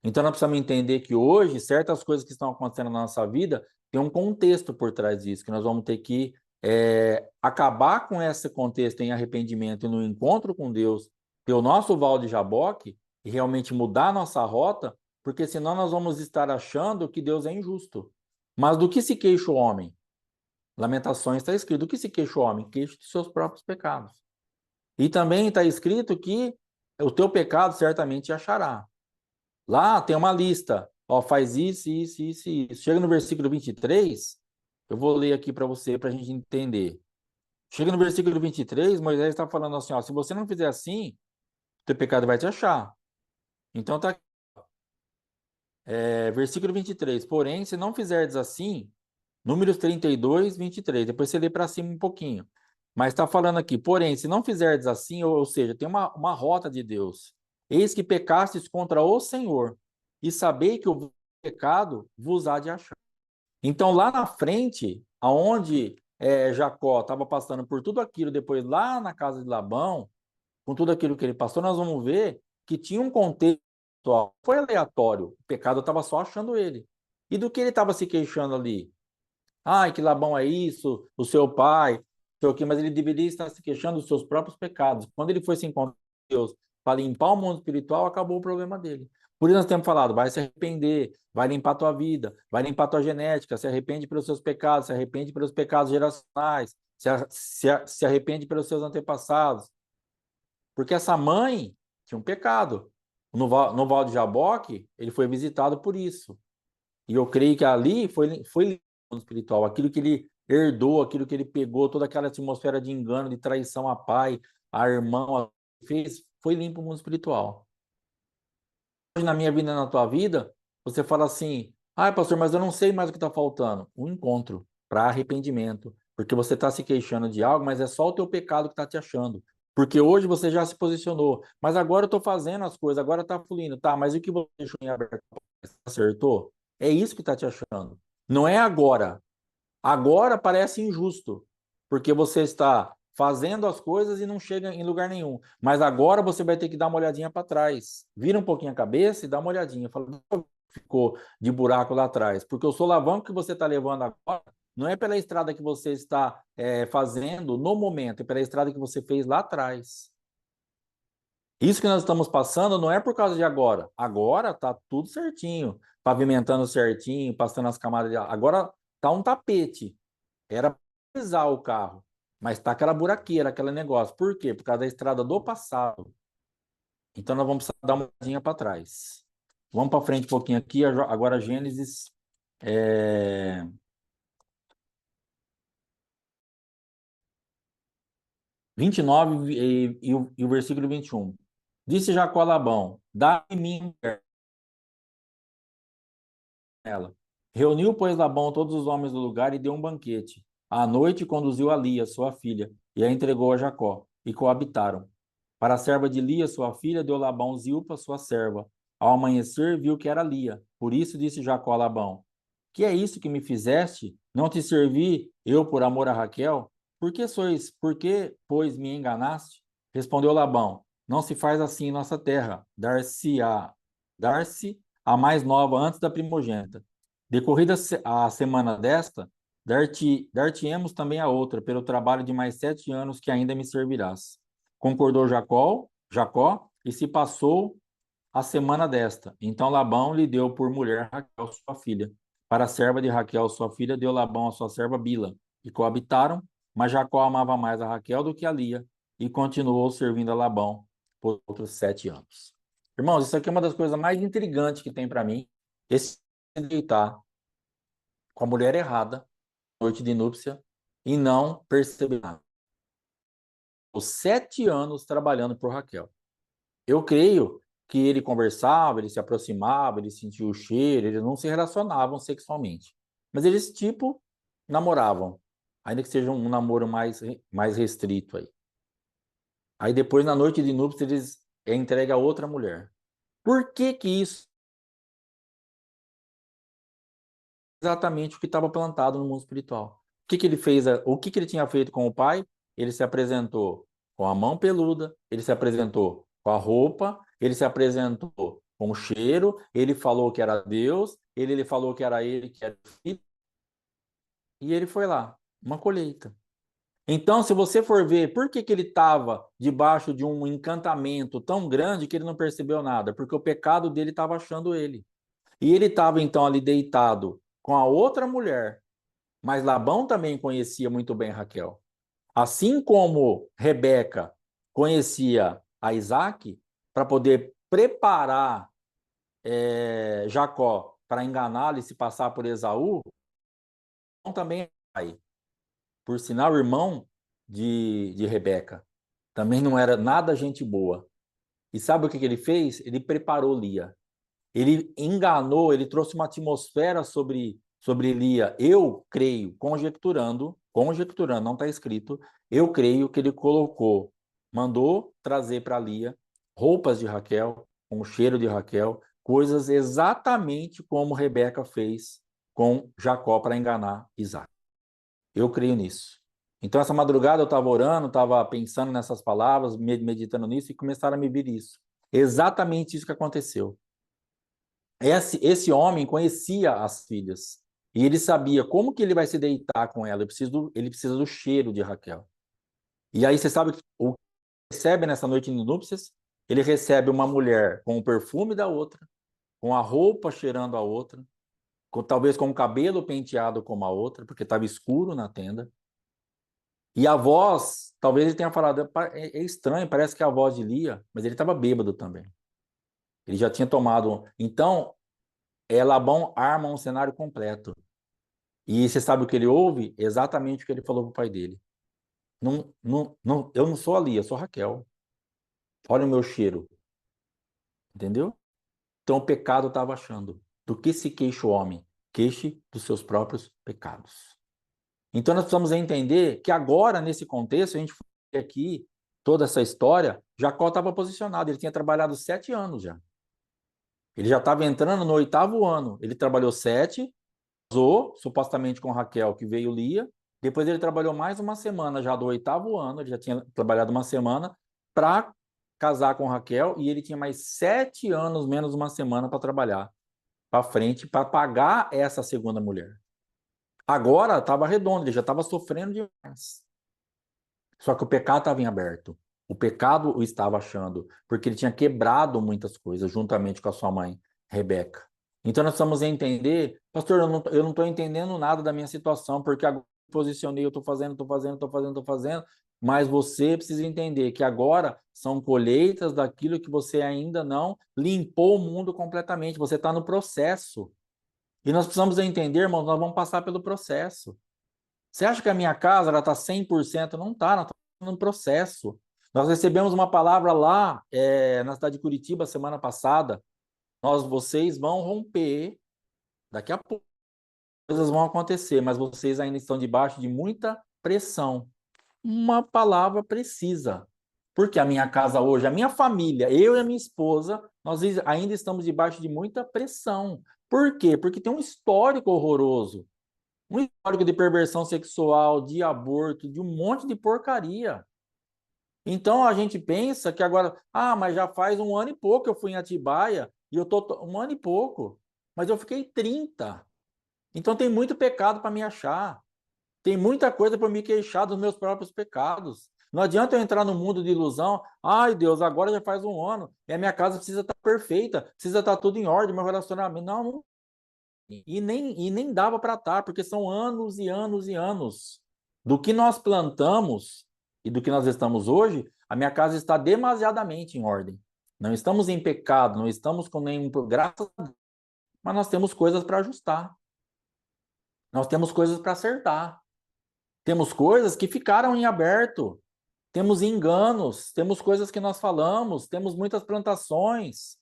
Speaker 1: Então nós precisamos entender que hoje certas coisas que estão acontecendo na nossa vida tem um contexto por trás disso, que nós vamos ter que acabar com esse contexto em arrependimento e no encontro com Deus, ter o nosso Val de Jaboque e realmente mudar a nossa rota, porque senão nós vamos estar achando que Deus é injusto. Mas do que se queixa o homem? Lamentações está escrito: do que se queixa o homem? Queixa dos seus próprios pecados. E também está escrito que o teu pecado certamente achará. Lá tem uma lista, ó, faz isso, isso, isso e isso. Chega no versículo 23, eu vou ler aqui para você, para a gente entender. Chega no versículo 23, Moisés está falando assim: ó, se você não fizer assim, teu pecado vai te achar. Então tá aqui, versículo 23. Porém, se não fizerdes assim, Números 32, 23. Depois você lê para cima um pouquinho. Mas está falando aqui, porém, se não fizerdes assim, ou seja, tem uma rota de Deus. Eis que pecastes contra o Senhor, e sabei que o pecado vos há de achar. Então, lá na frente, aonde Jacó estava passando por tudo aquilo, depois lá na casa de Labão, com tudo aquilo que ele passou, nós vamos ver que tinha um contexto, foi aleatório, o pecado estava só achando ele. E do que ele estava se queixando ali? Ai, que Labão é isso, o seu pai, sei o quê, mas ele deveria estar se queixando dos seus próprios pecados. Quando ele foi se encontrar com Deus para limpar o mundo espiritual, acabou o problema dele. Por isso nós temos falado, vai se arrepender, vai limpar a tua vida, vai limpar a tua genética, se arrepende pelos seus pecados, se arrepende pelos pecados geracionais, se arrepende pelos seus antepassados. Porque essa mãe tinha um pecado. No Val de Jaboque, ele foi visitado por isso. E eu creio que ali foi espiritual, aquilo que ele herdou, aquilo que ele pegou, toda aquela atmosfera de engano, de traição a pai, a irmão, fez, foi limpo o mundo espiritual. Hoje, na minha vida e na tua vida, você fala assim, pastor, mas eu não sei mais o que está faltando. Um encontro para arrependimento, porque você está se queixando de algo, mas é só o teu pecado que está te achando. Porque hoje você já se posicionou, mas agora eu estou fazendo as coisas, agora está fluindo. Tá, mas o que você deixou em aberto? Acertou? É isso que está te achando. Não é agora. Agora parece injusto, porque você está fazendo as coisas e não chega em lugar nenhum. Mas agora você vai ter que dar uma olhadinha para trás. Vira um pouquinho a cabeça e dá uma olhadinha. Fala, ficou de buraco lá atrás. Porque o solavanco que você está levando agora não é pela estrada que você está fazendo no momento, é pela estrada que você fez lá atrás. Isso que nós estamos passando não é por causa de agora. Agora tá tudo certinho, pavimentando certinho, passando as camadas de... Agora tá um tapete. Era para pisar o carro, mas tá aquela buraqueira, aquele negócio. Por quê? Por causa da estrada do passado. Então nós vamos precisar dar uma olhadinha para trás. Vamos para frente um pouquinho aqui, agora Gênesis 29 e o versículo 21. Disse Jacó a Labão: dá-me ela. Reuniu, pois, Labão todos os homens do lugar e deu um banquete. À noite conduziu a Lia, sua filha, e a entregou a Jacó, e coabitaram. Para a serva de Lia, sua filha, deu Labão Zilpa, sua serva. Ao amanhecer, viu que era Lia. Por isso disse Jacó a Labão: que é isso que me fizeste? Não te servi eu por amor a Raquel? Por que, pois, me enganaste? Respondeu Labão: não se faz assim em nossa terra. Dar-se a mais nova antes da primogênita. Decorrida a semana desta, dar-te-emos também a outra, pelo trabalho de mais 7 anos que ainda me servirás. Concordou Jacó, e se passou a semana desta. Então Labão lhe deu por mulher Raquel, sua filha. Para a serva de Raquel, sua filha, deu Labão a sua serva Bila, e coabitaram, mas Jacó amava mais a Raquel do que a Lia, e continuou servindo a Labão por outros 7 anos. Irmãos, isso aqui é uma das coisas mais intrigantes que tem para mim, esse deitar com a mulher errada, noite de núpcia, e não perceber nada. Os 7 anos trabalhando por Raquel. Eu creio que ele conversava, ele se aproximava, ele sentia o cheiro, eles não se relacionavam sexualmente. Mas eles, tipo, namoravam. Ainda que seja um namoro mais restrito aí. Aí depois, na noite de núpcias, eles entregam a outra mulher. Por que que isso é exatamente o que estava plantado no mundo espiritual? O que que ele fez? O que que ele tinha feito com o pai? Ele se apresentou com a mão peluda, ele se apresentou com a roupa, ele se apresentou com o cheiro, ele falou que era Deus, ele falou que era ele que era filho, e ele foi lá, uma colheita. Então, se você for ver, por que que ele estava debaixo de um encantamento tão grande que ele não percebeu nada? Porque o pecado dele estava achando ele. E ele estava então ali deitado com a outra mulher, mas Labão também conhecia muito bem Raquel. Assim como Rebeca conhecia a Isaac, para poder preparar Jacó para enganá-lo e se passar por Esaú, também é pai. Por sinal, irmão de Rebeca. Também não era nada gente boa. E sabe o que ele fez? Ele preparou Lia. Ele enganou, ele trouxe uma atmosfera sobre Lia, eu creio, conjecturando, não está escrito, eu creio que ele mandou trazer para Lia roupas de Raquel, com o cheiro de Raquel, coisas exatamente como Rebeca fez com Jacó para enganar Isaac. Eu creio nisso. Então, essa madrugada eu estava orando, estava pensando nessas palavras, meditando nisso, e começaram a me vir isso. Exatamente isso que aconteceu. Esse homem conhecia as filhas, e ele sabia como que ele vai se deitar com ela. Ele precisa do cheiro de Raquel. E aí, você sabe o que recebe nessa noite de núpcias? Ele recebe uma mulher com o perfume da outra, com a roupa cheirando a outra, talvez com o cabelo penteado como a outra, porque estava escuro na tenda. E a voz, talvez ele tenha falado, é estranho, parece que é a voz de Lia, mas ele estava bêbado também. Ele já tinha tomado. Então, Labão arma um cenário completo. E você sabe o que ele ouve? Exatamente o que ele falou para o pai dele. Não, não, não, eu não sou a Lia, eu sou a Raquel. Olha o meu cheiro. Entendeu? Então, o pecado estava achando. Do que se queixa o homem? Queixe dos seus próprios pecados. Então, nós precisamos entender que agora, nesse contexto, a gente foi aqui, toda essa história, Jacó estava posicionado, ele tinha trabalhado 7 anos já. Ele já estava entrando no 8º ano. Ele trabalhou 7, casou, supostamente com Raquel, que veio Lia. Depois ele trabalhou mais uma semana já do 8º ano, ele já tinha trabalhado uma semana para casar com Raquel, e ele tinha mais 7 anos, menos uma semana para trabalhar para frente, para pagar essa segunda mulher. Agora estava redondo, ele já estava sofrendo demais. Só que o pecado estava em aberto. O pecado o estava achando, porque ele tinha quebrado muitas coisas juntamente com a sua mãe, Rebeca. Então nós precisamos entender, pastor, eu não estou entendendo nada da minha situação, porque agora eu me posicionei, eu estou fazendo, mas você precisa entender que agora são colheitas daquilo que você ainda não limpou o mundo completamente, você está no processo. E nós precisamos entender, irmãos, nós vamos passar pelo processo. Você acha que a minha casa está 100%? Não está, nós estamos no processo. Nós recebemos uma palavra lá na cidade de Curitiba semana passada. Vocês vão romper, daqui a pouco coisas vão acontecer, mas vocês ainda estão debaixo de muita pressão. Uma palavra precisa. Porque a minha casa hoje, a minha família, eu e a minha esposa, nós ainda estamos debaixo de muita pressão. Por quê? Porque tem um histórico horroroso. Um histórico de perversão sexual, de aborto, de um monte de porcaria. Então a gente pensa que agora, mas já faz 1 ano e pouco que eu fui em Atibaia, e eu tô 1 ano e pouco, mas eu fiquei 30. Então tem muito pecado para me achar. Tem muita coisa para me queixar dos meus próprios pecados. Não adianta eu entrar no mundo de ilusão. Ai, Deus, agora já faz 1 ano, e a minha casa precisa estar perfeita, precisa estar tudo em ordem, meu relacionamento. Não, nem dava para estar, porque são anos e anos e anos. Do que nós plantamos e do que nós estamos hoje, a minha casa está demasiadamente em ordem. Não estamos em pecado, não estamos com nenhum... Graças a Deus, mas nós temos coisas para ajustar. Nós temos coisas para acertar. Temos coisas que ficaram em aberto. Temos enganos, temos coisas que nós falamos, temos muitas plantações.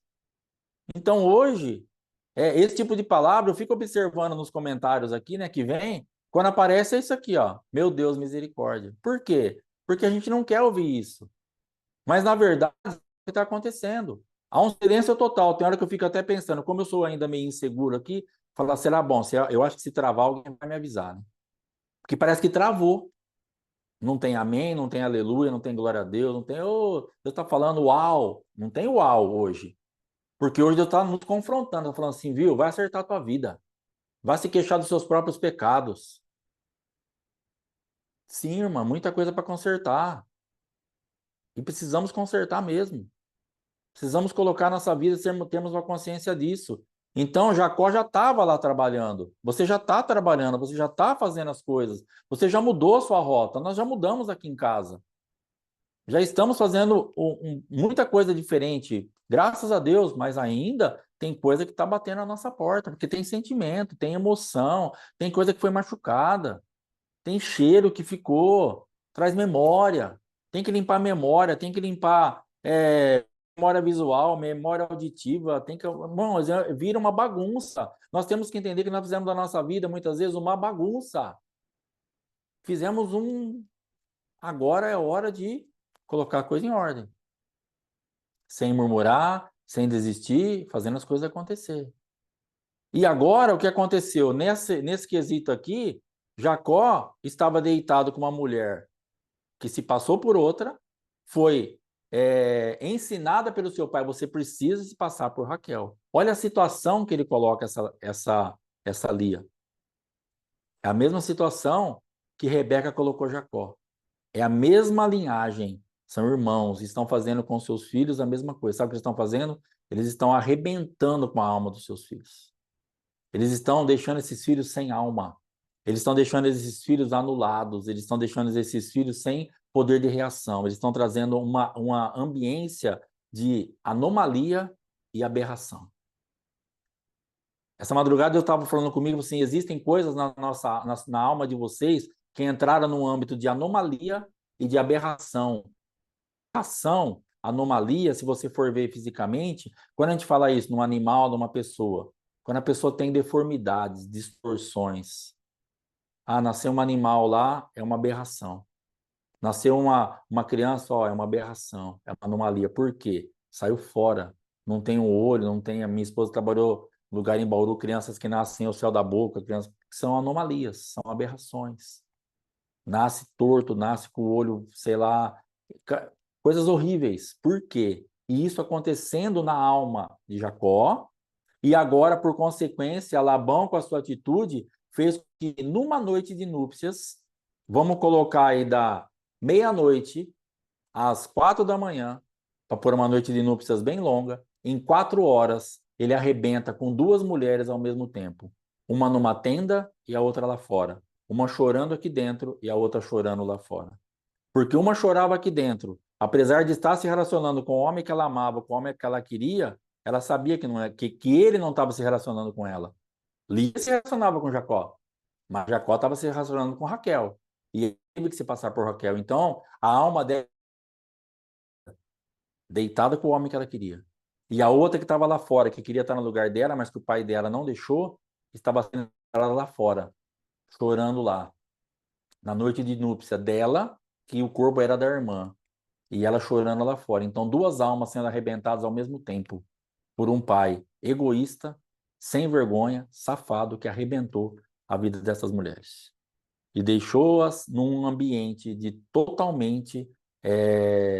Speaker 1: Então, hoje, esse tipo de palavra, eu fico observando nos comentários aqui, né, que vem, quando aparece é isso aqui, ó, meu Deus, misericórdia. Por quê? Porque a gente não quer ouvir isso. Mas, na verdade, é o que está acontecendo. Há um silêncio total. Tem hora que eu fico até pensando, como eu sou ainda meio inseguro aqui, falar, será bom? Eu acho que se travar, alguém vai me avisar, né? Porque parece que travou. Não tem amém, não tem aleluia, não tem glória a Deus, não tem, Deus está falando uau. Não tem uau hoje. Porque hoje Deus está nos confrontando, está falando assim, viu, vai acertar a tua vida. Vai se queixar dos seus próprios pecados. Sim, irmã, muita coisa para consertar. E precisamos consertar mesmo. Precisamos colocar nossa vida, termos uma consciência disso. Então, Jacó já estava lá trabalhando. Você já está trabalhando, você já está fazendo as coisas. Você já mudou a sua rota. Nós já mudamos aqui em casa. Já estamos fazendo muita coisa diferente. Graças a Deus, mas ainda tem coisa que está batendo na nossa porta, porque tem sentimento, tem emoção, tem coisa que foi machucada, tem cheiro que ficou, traz memória, tem que limpar a memória, tem que limpar memória visual, memória auditiva, tem que, bom, vira uma bagunça. Nós temos que entender que nós fizemos da nossa vida, muitas vezes, uma bagunça. Fizemos agora é hora de colocar a coisa em ordem. Sem murmurar, sem desistir, fazendo as coisas acontecer. E agora, o que aconteceu? Nesse quesito aqui, Jacó estava deitado com uma mulher que se passou por outra, foi ensinada pelo seu pai, você precisa se passar por Raquel. Olha a situação que ele coloca essa Lia. É a mesma situação que Rebeca colocou Jacó. É a mesma linhagem. São irmãos, estão fazendo com seus filhos a mesma coisa. Sabe o que eles estão fazendo? Eles estão arrebentando com a alma dos seus filhos. Eles estão deixando esses filhos sem alma. Eles estão deixando esses filhos anulados. Eles estão deixando esses filhos sem poder de reação. Eles estão trazendo uma ambiência de anomalia e aberração. Essa madrugada eu estava falando comigo assim, existem coisas na alma de vocês que entraram no âmbito de anomalia e de aberração. Aberração, anomalia, se você for ver fisicamente, quando a gente fala isso num animal, numa pessoa, quando a pessoa tem deformidades, distorções. Ah, nasceu um animal lá, é uma aberração. Nasceu uma criança, ó, é uma aberração, é uma anomalia. Por quê? Saiu fora. Não tem um olho, não tem. A minha esposa trabalhou no lugar em Bauru, crianças que nascem ao céu da boca, crianças que são anomalias, são aberrações. Nasce torto, nasce com o olho, sei lá, coisas horríveis. Por quê? E isso acontecendo na alma de Jacó, e agora, por consequência, Labão, com a sua atitude, fez que numa noite de núpcias, vamos colocar aí da meia-noite às 4 da manhã, para pôr uma noite de núpcias bem longa, em 4 horas, ele arrebenta com duas mulheres ao mesmo tempo. Uma numa tenda e a outra lá fora. Uma chorando aqui dentro e a outra chorando lá fora. Porque uma chorava aqui dentro, apesar de estar se relacionando com o homem que ela amava, com o homem que ela queria, ela sabia que, não é, que ele não estava se relacionando com ela. Lia se relacionava com Jacó, mas Jacó estava se relacionando com Raquel. E ele teve que se passar por Raquel. Então, a alma dela deitada com o homem que ela queria. E a outra que estava lá fora, que queria estar no lugar dela, mas que o pai dela não deixou, estava sendo ela lá fora, chorando lá. Na noite de núpcia dela, que o corpo era da irmã. E ela chorando lá fora. Então, duas almas sendo arrebentadas ao mesmo tempo por um pai egoísta, sem vergonha, safado, que arrebentou a vida dessas mulheres. E deixou-as num ambiente de totalmente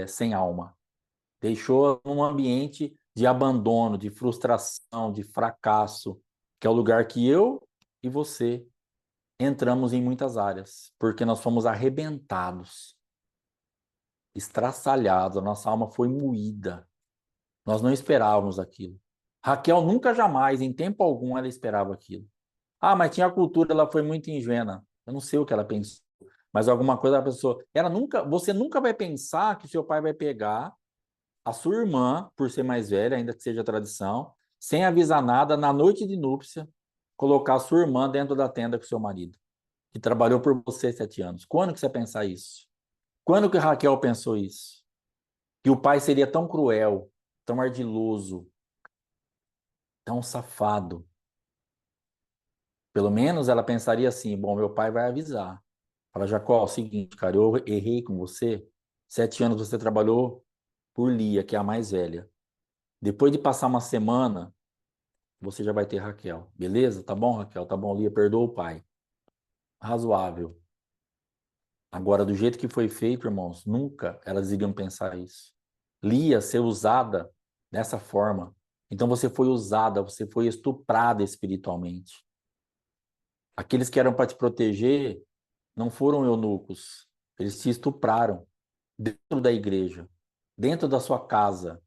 Speaker 1: sem alma. Deixou-as num ambiente de abandono, de frustração, de fracasso, que é o lugar que eu e você entramos em muitas áreas, porque nós fomos arrebentados, estraçalhados, a nossa alma foi moída. Nós não esperávamos aquilo. Raquel nunca jamais, em tempo algum, ela esperava aquilo. Ah, mas tinha a cultura, ela foi muito ingênua. Eu não sei o que ela pensou, mas alguma coisa a pessoa, você nunca vai pensar que seu pai vai pegar a sua irmã, por ser mais velha, ainda que seja tradição, sem avisar nada, na noite de núpcia, colocar a sua irmã dentro da tenda com seu marido, que trabalhou por você 7 anos. Quando que você pensar isso? Quando que Raquel pensou isso? Que o pai seria tão cruel, tão ardiloso, tão safado. Pelo menos ela pensaria assim, bom, meu pai vai avisar. Fala, Jacó, é o seguinte, cara, eu errei com você. 7 anos você trabalhou por Lia, que é a mais velha. Depois de passar uma semana, você já vai ter Raquel. Beleza? Tá bom, Raquel? Tá bom, Lia, perdoa o pai. Razoável. Agora, do jeito que foi feito, irmãos, nunca elas iriam pensar isso. Lia ser usada dessa forma. Então você foi usada, você foi estuprada espiritualmente. Aqueles que eram para te proteger não foram eunucos. Eles te estupraram dentro da igreja, dentro da sua casa.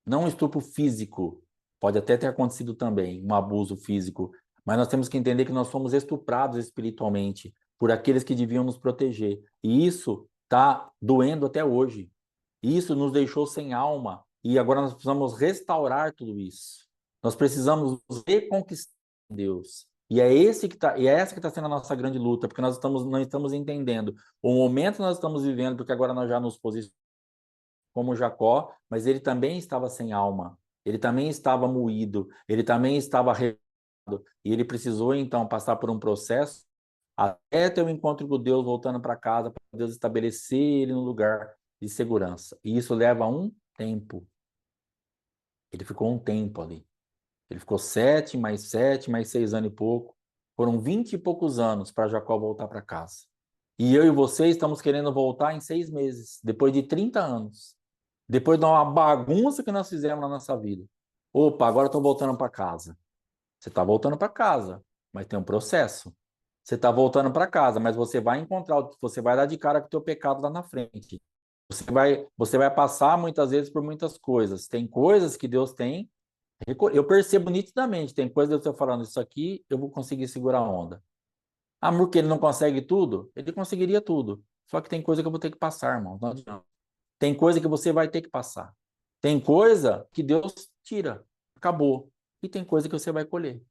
Speaker 1: Não um estupro físico. Pode até ter acontecido também, um abuso físico. Mas nós temos que entender que nós fomos estuprados espiritualmente por aqueles que deviam nos proteger. E isso está doendo até hoje. Isso nos deixou sem alma. E agora nós precisamos restaurar tudo isso. Nós precisamos nos reconquistar Deus. E é essa que está sendo a nossa grande luta, porque não estamos entendendo o momento que nós estamos vivendo, porque agora nós já nos posicionamos como Jacó, mas ele também estava sem alma. Ele também estava moído, ele também estava arrependido, e ele precisou então passar por um processo até ter um encontro com Deus, voltando para casa, para Deus estabelecer ele no lugar de segurança. E isso leva um tempo. Ele ficou um tempo ali. Ele ficou 7, mais 6 anos e pouco. Foram 20 e poucos anos para Jacó voltar para casa. E eu e você estamos querendo voltar em 6 meses, depois de 30 anos. Depois de uma bagunça que nós fizemos na nossa vida. Opa, agora estou voltando para casa. Você está voltando para casa, mas tem um processo. Você está voltando para casa, mas você vai encontrar, você vai dar de cara com o teu pecado lá na frente. Você vai passar muitas vezes por muitas coisas. Tem coisas que Deus tem. Eu percebo nitidamente, tem coisas que eu estou falando, isso aqui eu vou conseguir segurar a onda. Ah, porque ele não consegue tudo? Ele conseguiria tudo. Só que tem coisa que eu vou ter que passar, irmão. Não adianta. Tem coisa que você vai ter que passar. Tem coisa que Deus tira. Acabou. E tem coisa que você vai colher.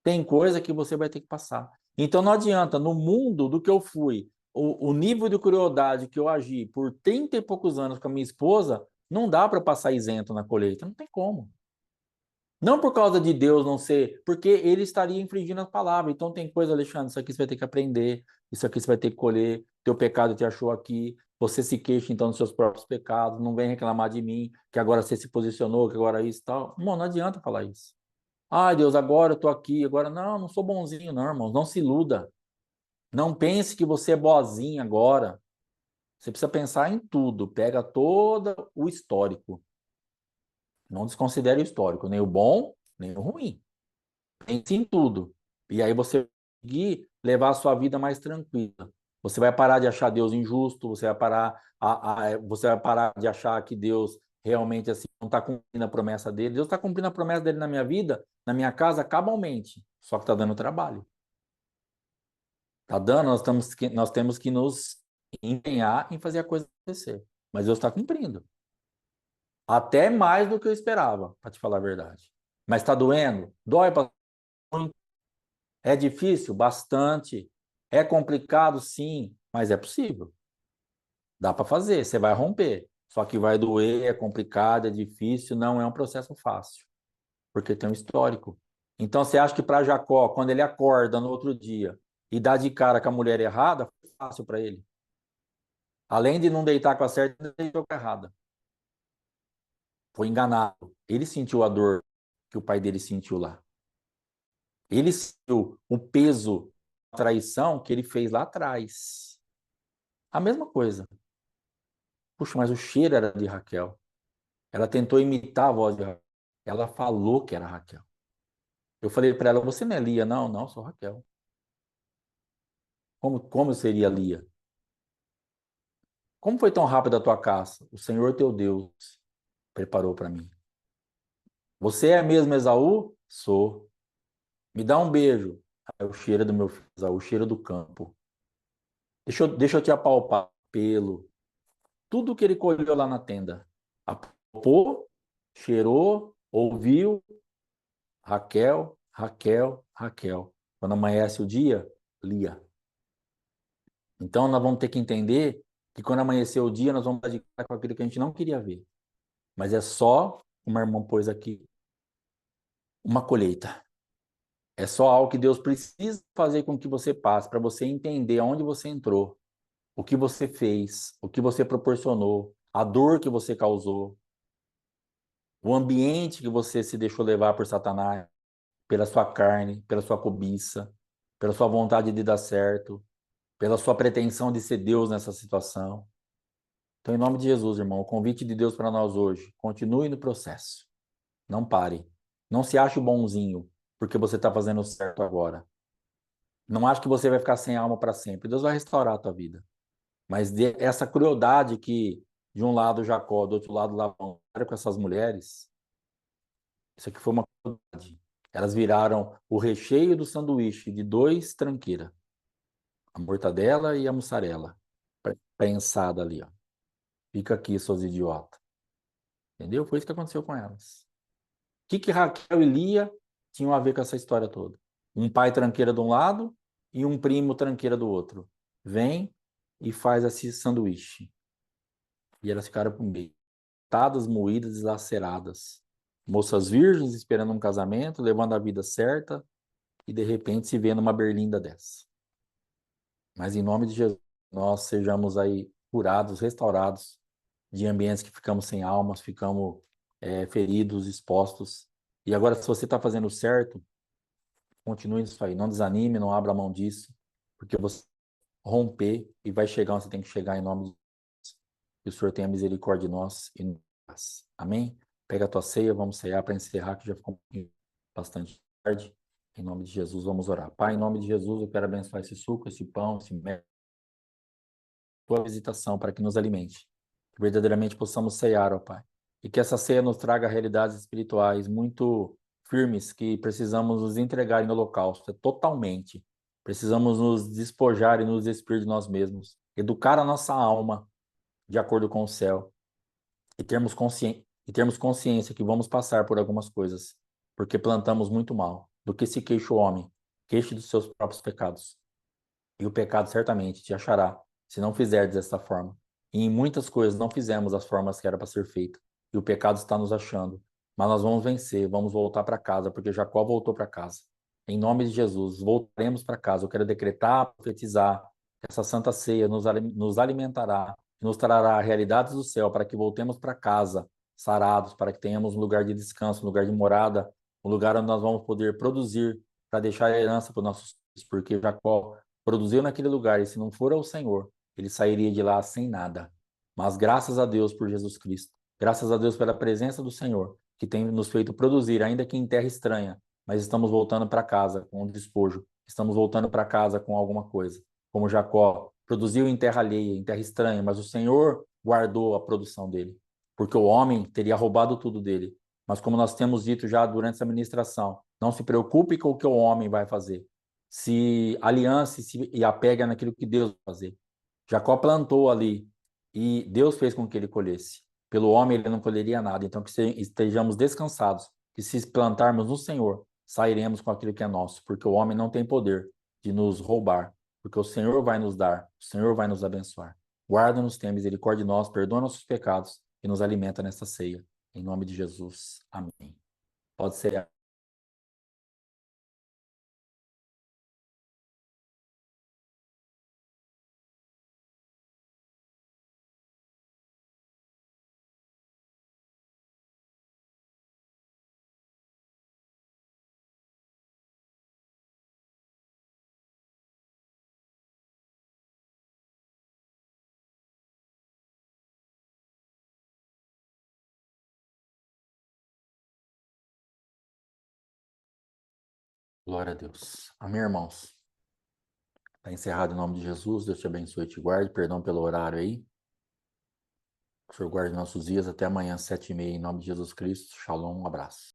Speaker 1: Tem coisa que você vai ter que passar. Então não adianta, no mundo do que eu fui, o nível de crueldade que eu agi por 30 e poucos anos com a minha esposa, não dá para passar isento na colheita. Não tem como. Não por causa de Deus não ser, porque ele estaria infringindo as palavras. Então tem coisa, Alexandre, isso aqui você vai ter que aprender, isso aqui você vai ter que colher, teu pecado te achou aqui, você se queixa então dos seus próprios pecados, não vem reclamar de mim, que agora você se posicionou, que agora isso e tal. Irmão, não adianta falar isso. Ai, Deus, agora eu tô aqui, agora não, não sou bonzinho não, irmão, não se iluda. Não pense que você é boazinho agora. Você precisa pensar em tudo, pega todo o histórico. Não desconsidere o histórico, nem o bom, nem o ruim. Pense em tudo. E aí você vai conseguir levar a sua vida mais tranquila. Você vai parar de achar Deus injusto, você vai parar de achar que Deus realmente assim não está cumprindo a promessa dele. Deus está cumprindo a promessa dele na minha vida, na minha casa, cabalmente. Só que está dando trabalho. Está dando, nós temos que nos empenhar em fazer a coisa acontecer. Mas Deus está cumprindo. Até mais do que eu esperava, para te falar a verdade. Mas está doendo? Dói para. É difícil? Bastante. É complicado? Sim, mas é possível. Dá para fazer, você vai romper. Só que vai doer, é complicado, é difícil, não é um processo fácil, porque tem um histórico. Então você acha que para Jacó, quando ele acorda no outro dia e dá de cara com a mulher errada, foi fácil para ele. Além de não deitar com a certa, ele deitou com a errada. Foi enganado. Ele sentiu a dor que o pai dele sentiu lá. Ele sentiu o peso da traição que ele fez lá atrás. A mesma coisa. Puxa, mas o cheiro era de Raquel. Ela tentou imitar a voz de Raquel. Ela falou que era Raquel. Eu falei para ela, você não é Lia? Não, não, sou Raquel. Como seria Lia? Como foi tão rápido a tua caça? O Senhor teu Deus preparou para mim. Você é mesmo Esaú? Sou. Me dá um beijo. É o cheiro do meu filho Esaú, o cheiro do campo. Deixa eu te apalpar pelo. Tudo que ele colheu lá na tenda. Apalpou, cheirou, ouviu. Raquel, Raquel, Raquel. Quando amanhece o dia, Lia. Então nós vamos ter que entender que quando amanhecer o dia, nós vamos dar de cara com aquilo que a gente não queria ver. Mas é só, como a irmã pôs aqui, uma colheita. É só algo que Deus precisa fazer com que você passe, para você entender aonde você entrou, o que você fez, o que você proporcionou, a dor que você causou, o ambiente que você se deixou levar por Satanás, pela sua carne, pela sua cobiça, pela sua vontade de dar certo, pela sua pretensão de ser Deus nessa situação. Então, em nome de Jesus, irmão, o convite de Deus para nós hoje, continue no processo. Não pare. Não se ache bonzinho, porque você está fazendo o certo agora. Não ache que você vai ficar sem alma para sempre. Deus vai restaurar a tua vida. Mas essa crueldade que, de um lado Jacó, do outro lado Labão, com essas mulheres, isso aqui foi uma crueldade. Elas viraram o recheio do sanduíche de 2 tranqueiras. A mortadela e a mussarela. Prensada ali, ó. Fica aqui, seus idiotas. Entendeu? Foi isso que aconteceu com elas. O que Raquel e Lia tinham a ver com essa história toda? Um pai tranqueira de um lado e um primo tranqueira do outro. Vem e faz esse sanduíche. E elas ficaram com medo. cortadas, moídas, dilaceradas. Moças virgens esperando um casamento, levando a vida certa e de repente se vê numa berlinda dessa. Mas em nome de Jesus, nós sejamos aí curados, restaurados de ambientes que ficamos sem almas, ficamos feridos, expostos. E agora, se você está fazendo certo, continue nisso aí. Não desanime, não abra mão disso, porque você romper e vai chegar onde você tem que chegar em nome de Jesus. Que o Senhor tenha misericórdia de nós e nos paz. Amém? Pega a tua ceia, vamos ceiar para encerrar, que já ficou bastante tarde. Em nome de Jesus, vamos orar. Pai, em nome de Jesus, eu quero abençoar esse suco, esse pão, esse mel, tua visitação para que nos alimente. Que verdadeiramente possamos ceiar, ó Pai. E que essa ceia nos traga realidades espirituais muito firmes que precisamos nos entregar em holocausto, totalmente. Precisamos nos despojar e nos despir de nós mesmos. Educar a nossa alma de acordo com o céu. E termos consciência que vamos passar por algumas coisas, porque plantamos muito mal. Do que se queixa o homem? Queixe dos seus próprios pecados. E o pecado certamente te achará, se não fizerdes desta forma. E em muitas coisas não fizemos as formas que era para ser feito. E o pecado está nos achando. Mas nós vamos vencer, vamos voltar para casa, porque Jacó voltou para casa. Em nome de Jesus, voltaremos para casa. Eu quero decretar, profetizar, que essa santa ceia nos alimentará, nos trará realidades do céu, para que voltemos para casa, sarados, para que tenhamos um lugar de descanso, um lugar de morada, um lugar onde nós vamos poder produzir, para deixar a herança para os nossos filhos, porque Jacó produziu naquele lugar, e se não for ao Senhor, ele sairia de lá sem nada. Mas graças a Deus por Jesus Cristo, graças a Deus pela presença do Senhor, que tem nos feito produzir, ainda que em terra estranha, mas estamos voltando para casa com um despojo, estamos voltando para casa com alguma coisa. Como Jacó produziu em terra alheia, em terra estranha, mas o Senhor guardou a produção dele, porque o homem teria roubado tudo dele. Mas como nós temos dito já durante essa ministração, não se preocupe com o que o homem vai fazer, se aliance e apega naquilo que Deus vai fazer. Jacó plantou ali e Deus fez com que ele colhesse. Pelo homem ele não colheria nada. Então que estejamos descansados, que se plantarmos no Senhor, sairemos com aquilo que é nosso, porque o homem não tem poder de nos roubar, porque o Senhor vai nos dar, o Senhor vai nos abençoar. Guarda-nos, tenha misericórdia de nós, perdoa nossos pecados e nos alimenta nesta ceia. Em nome de Jesus. Amém. Pode ser. Glória a Deus. Amém, irmãos. Está encerrado em nome de Jesus. Deus te abençoe e te guarde. Perdão pelo horário aí. Que o Senhor guarde nossos dias até amanhã, 7h30, em nome de Jesus Cristo. Shalom, um abraço.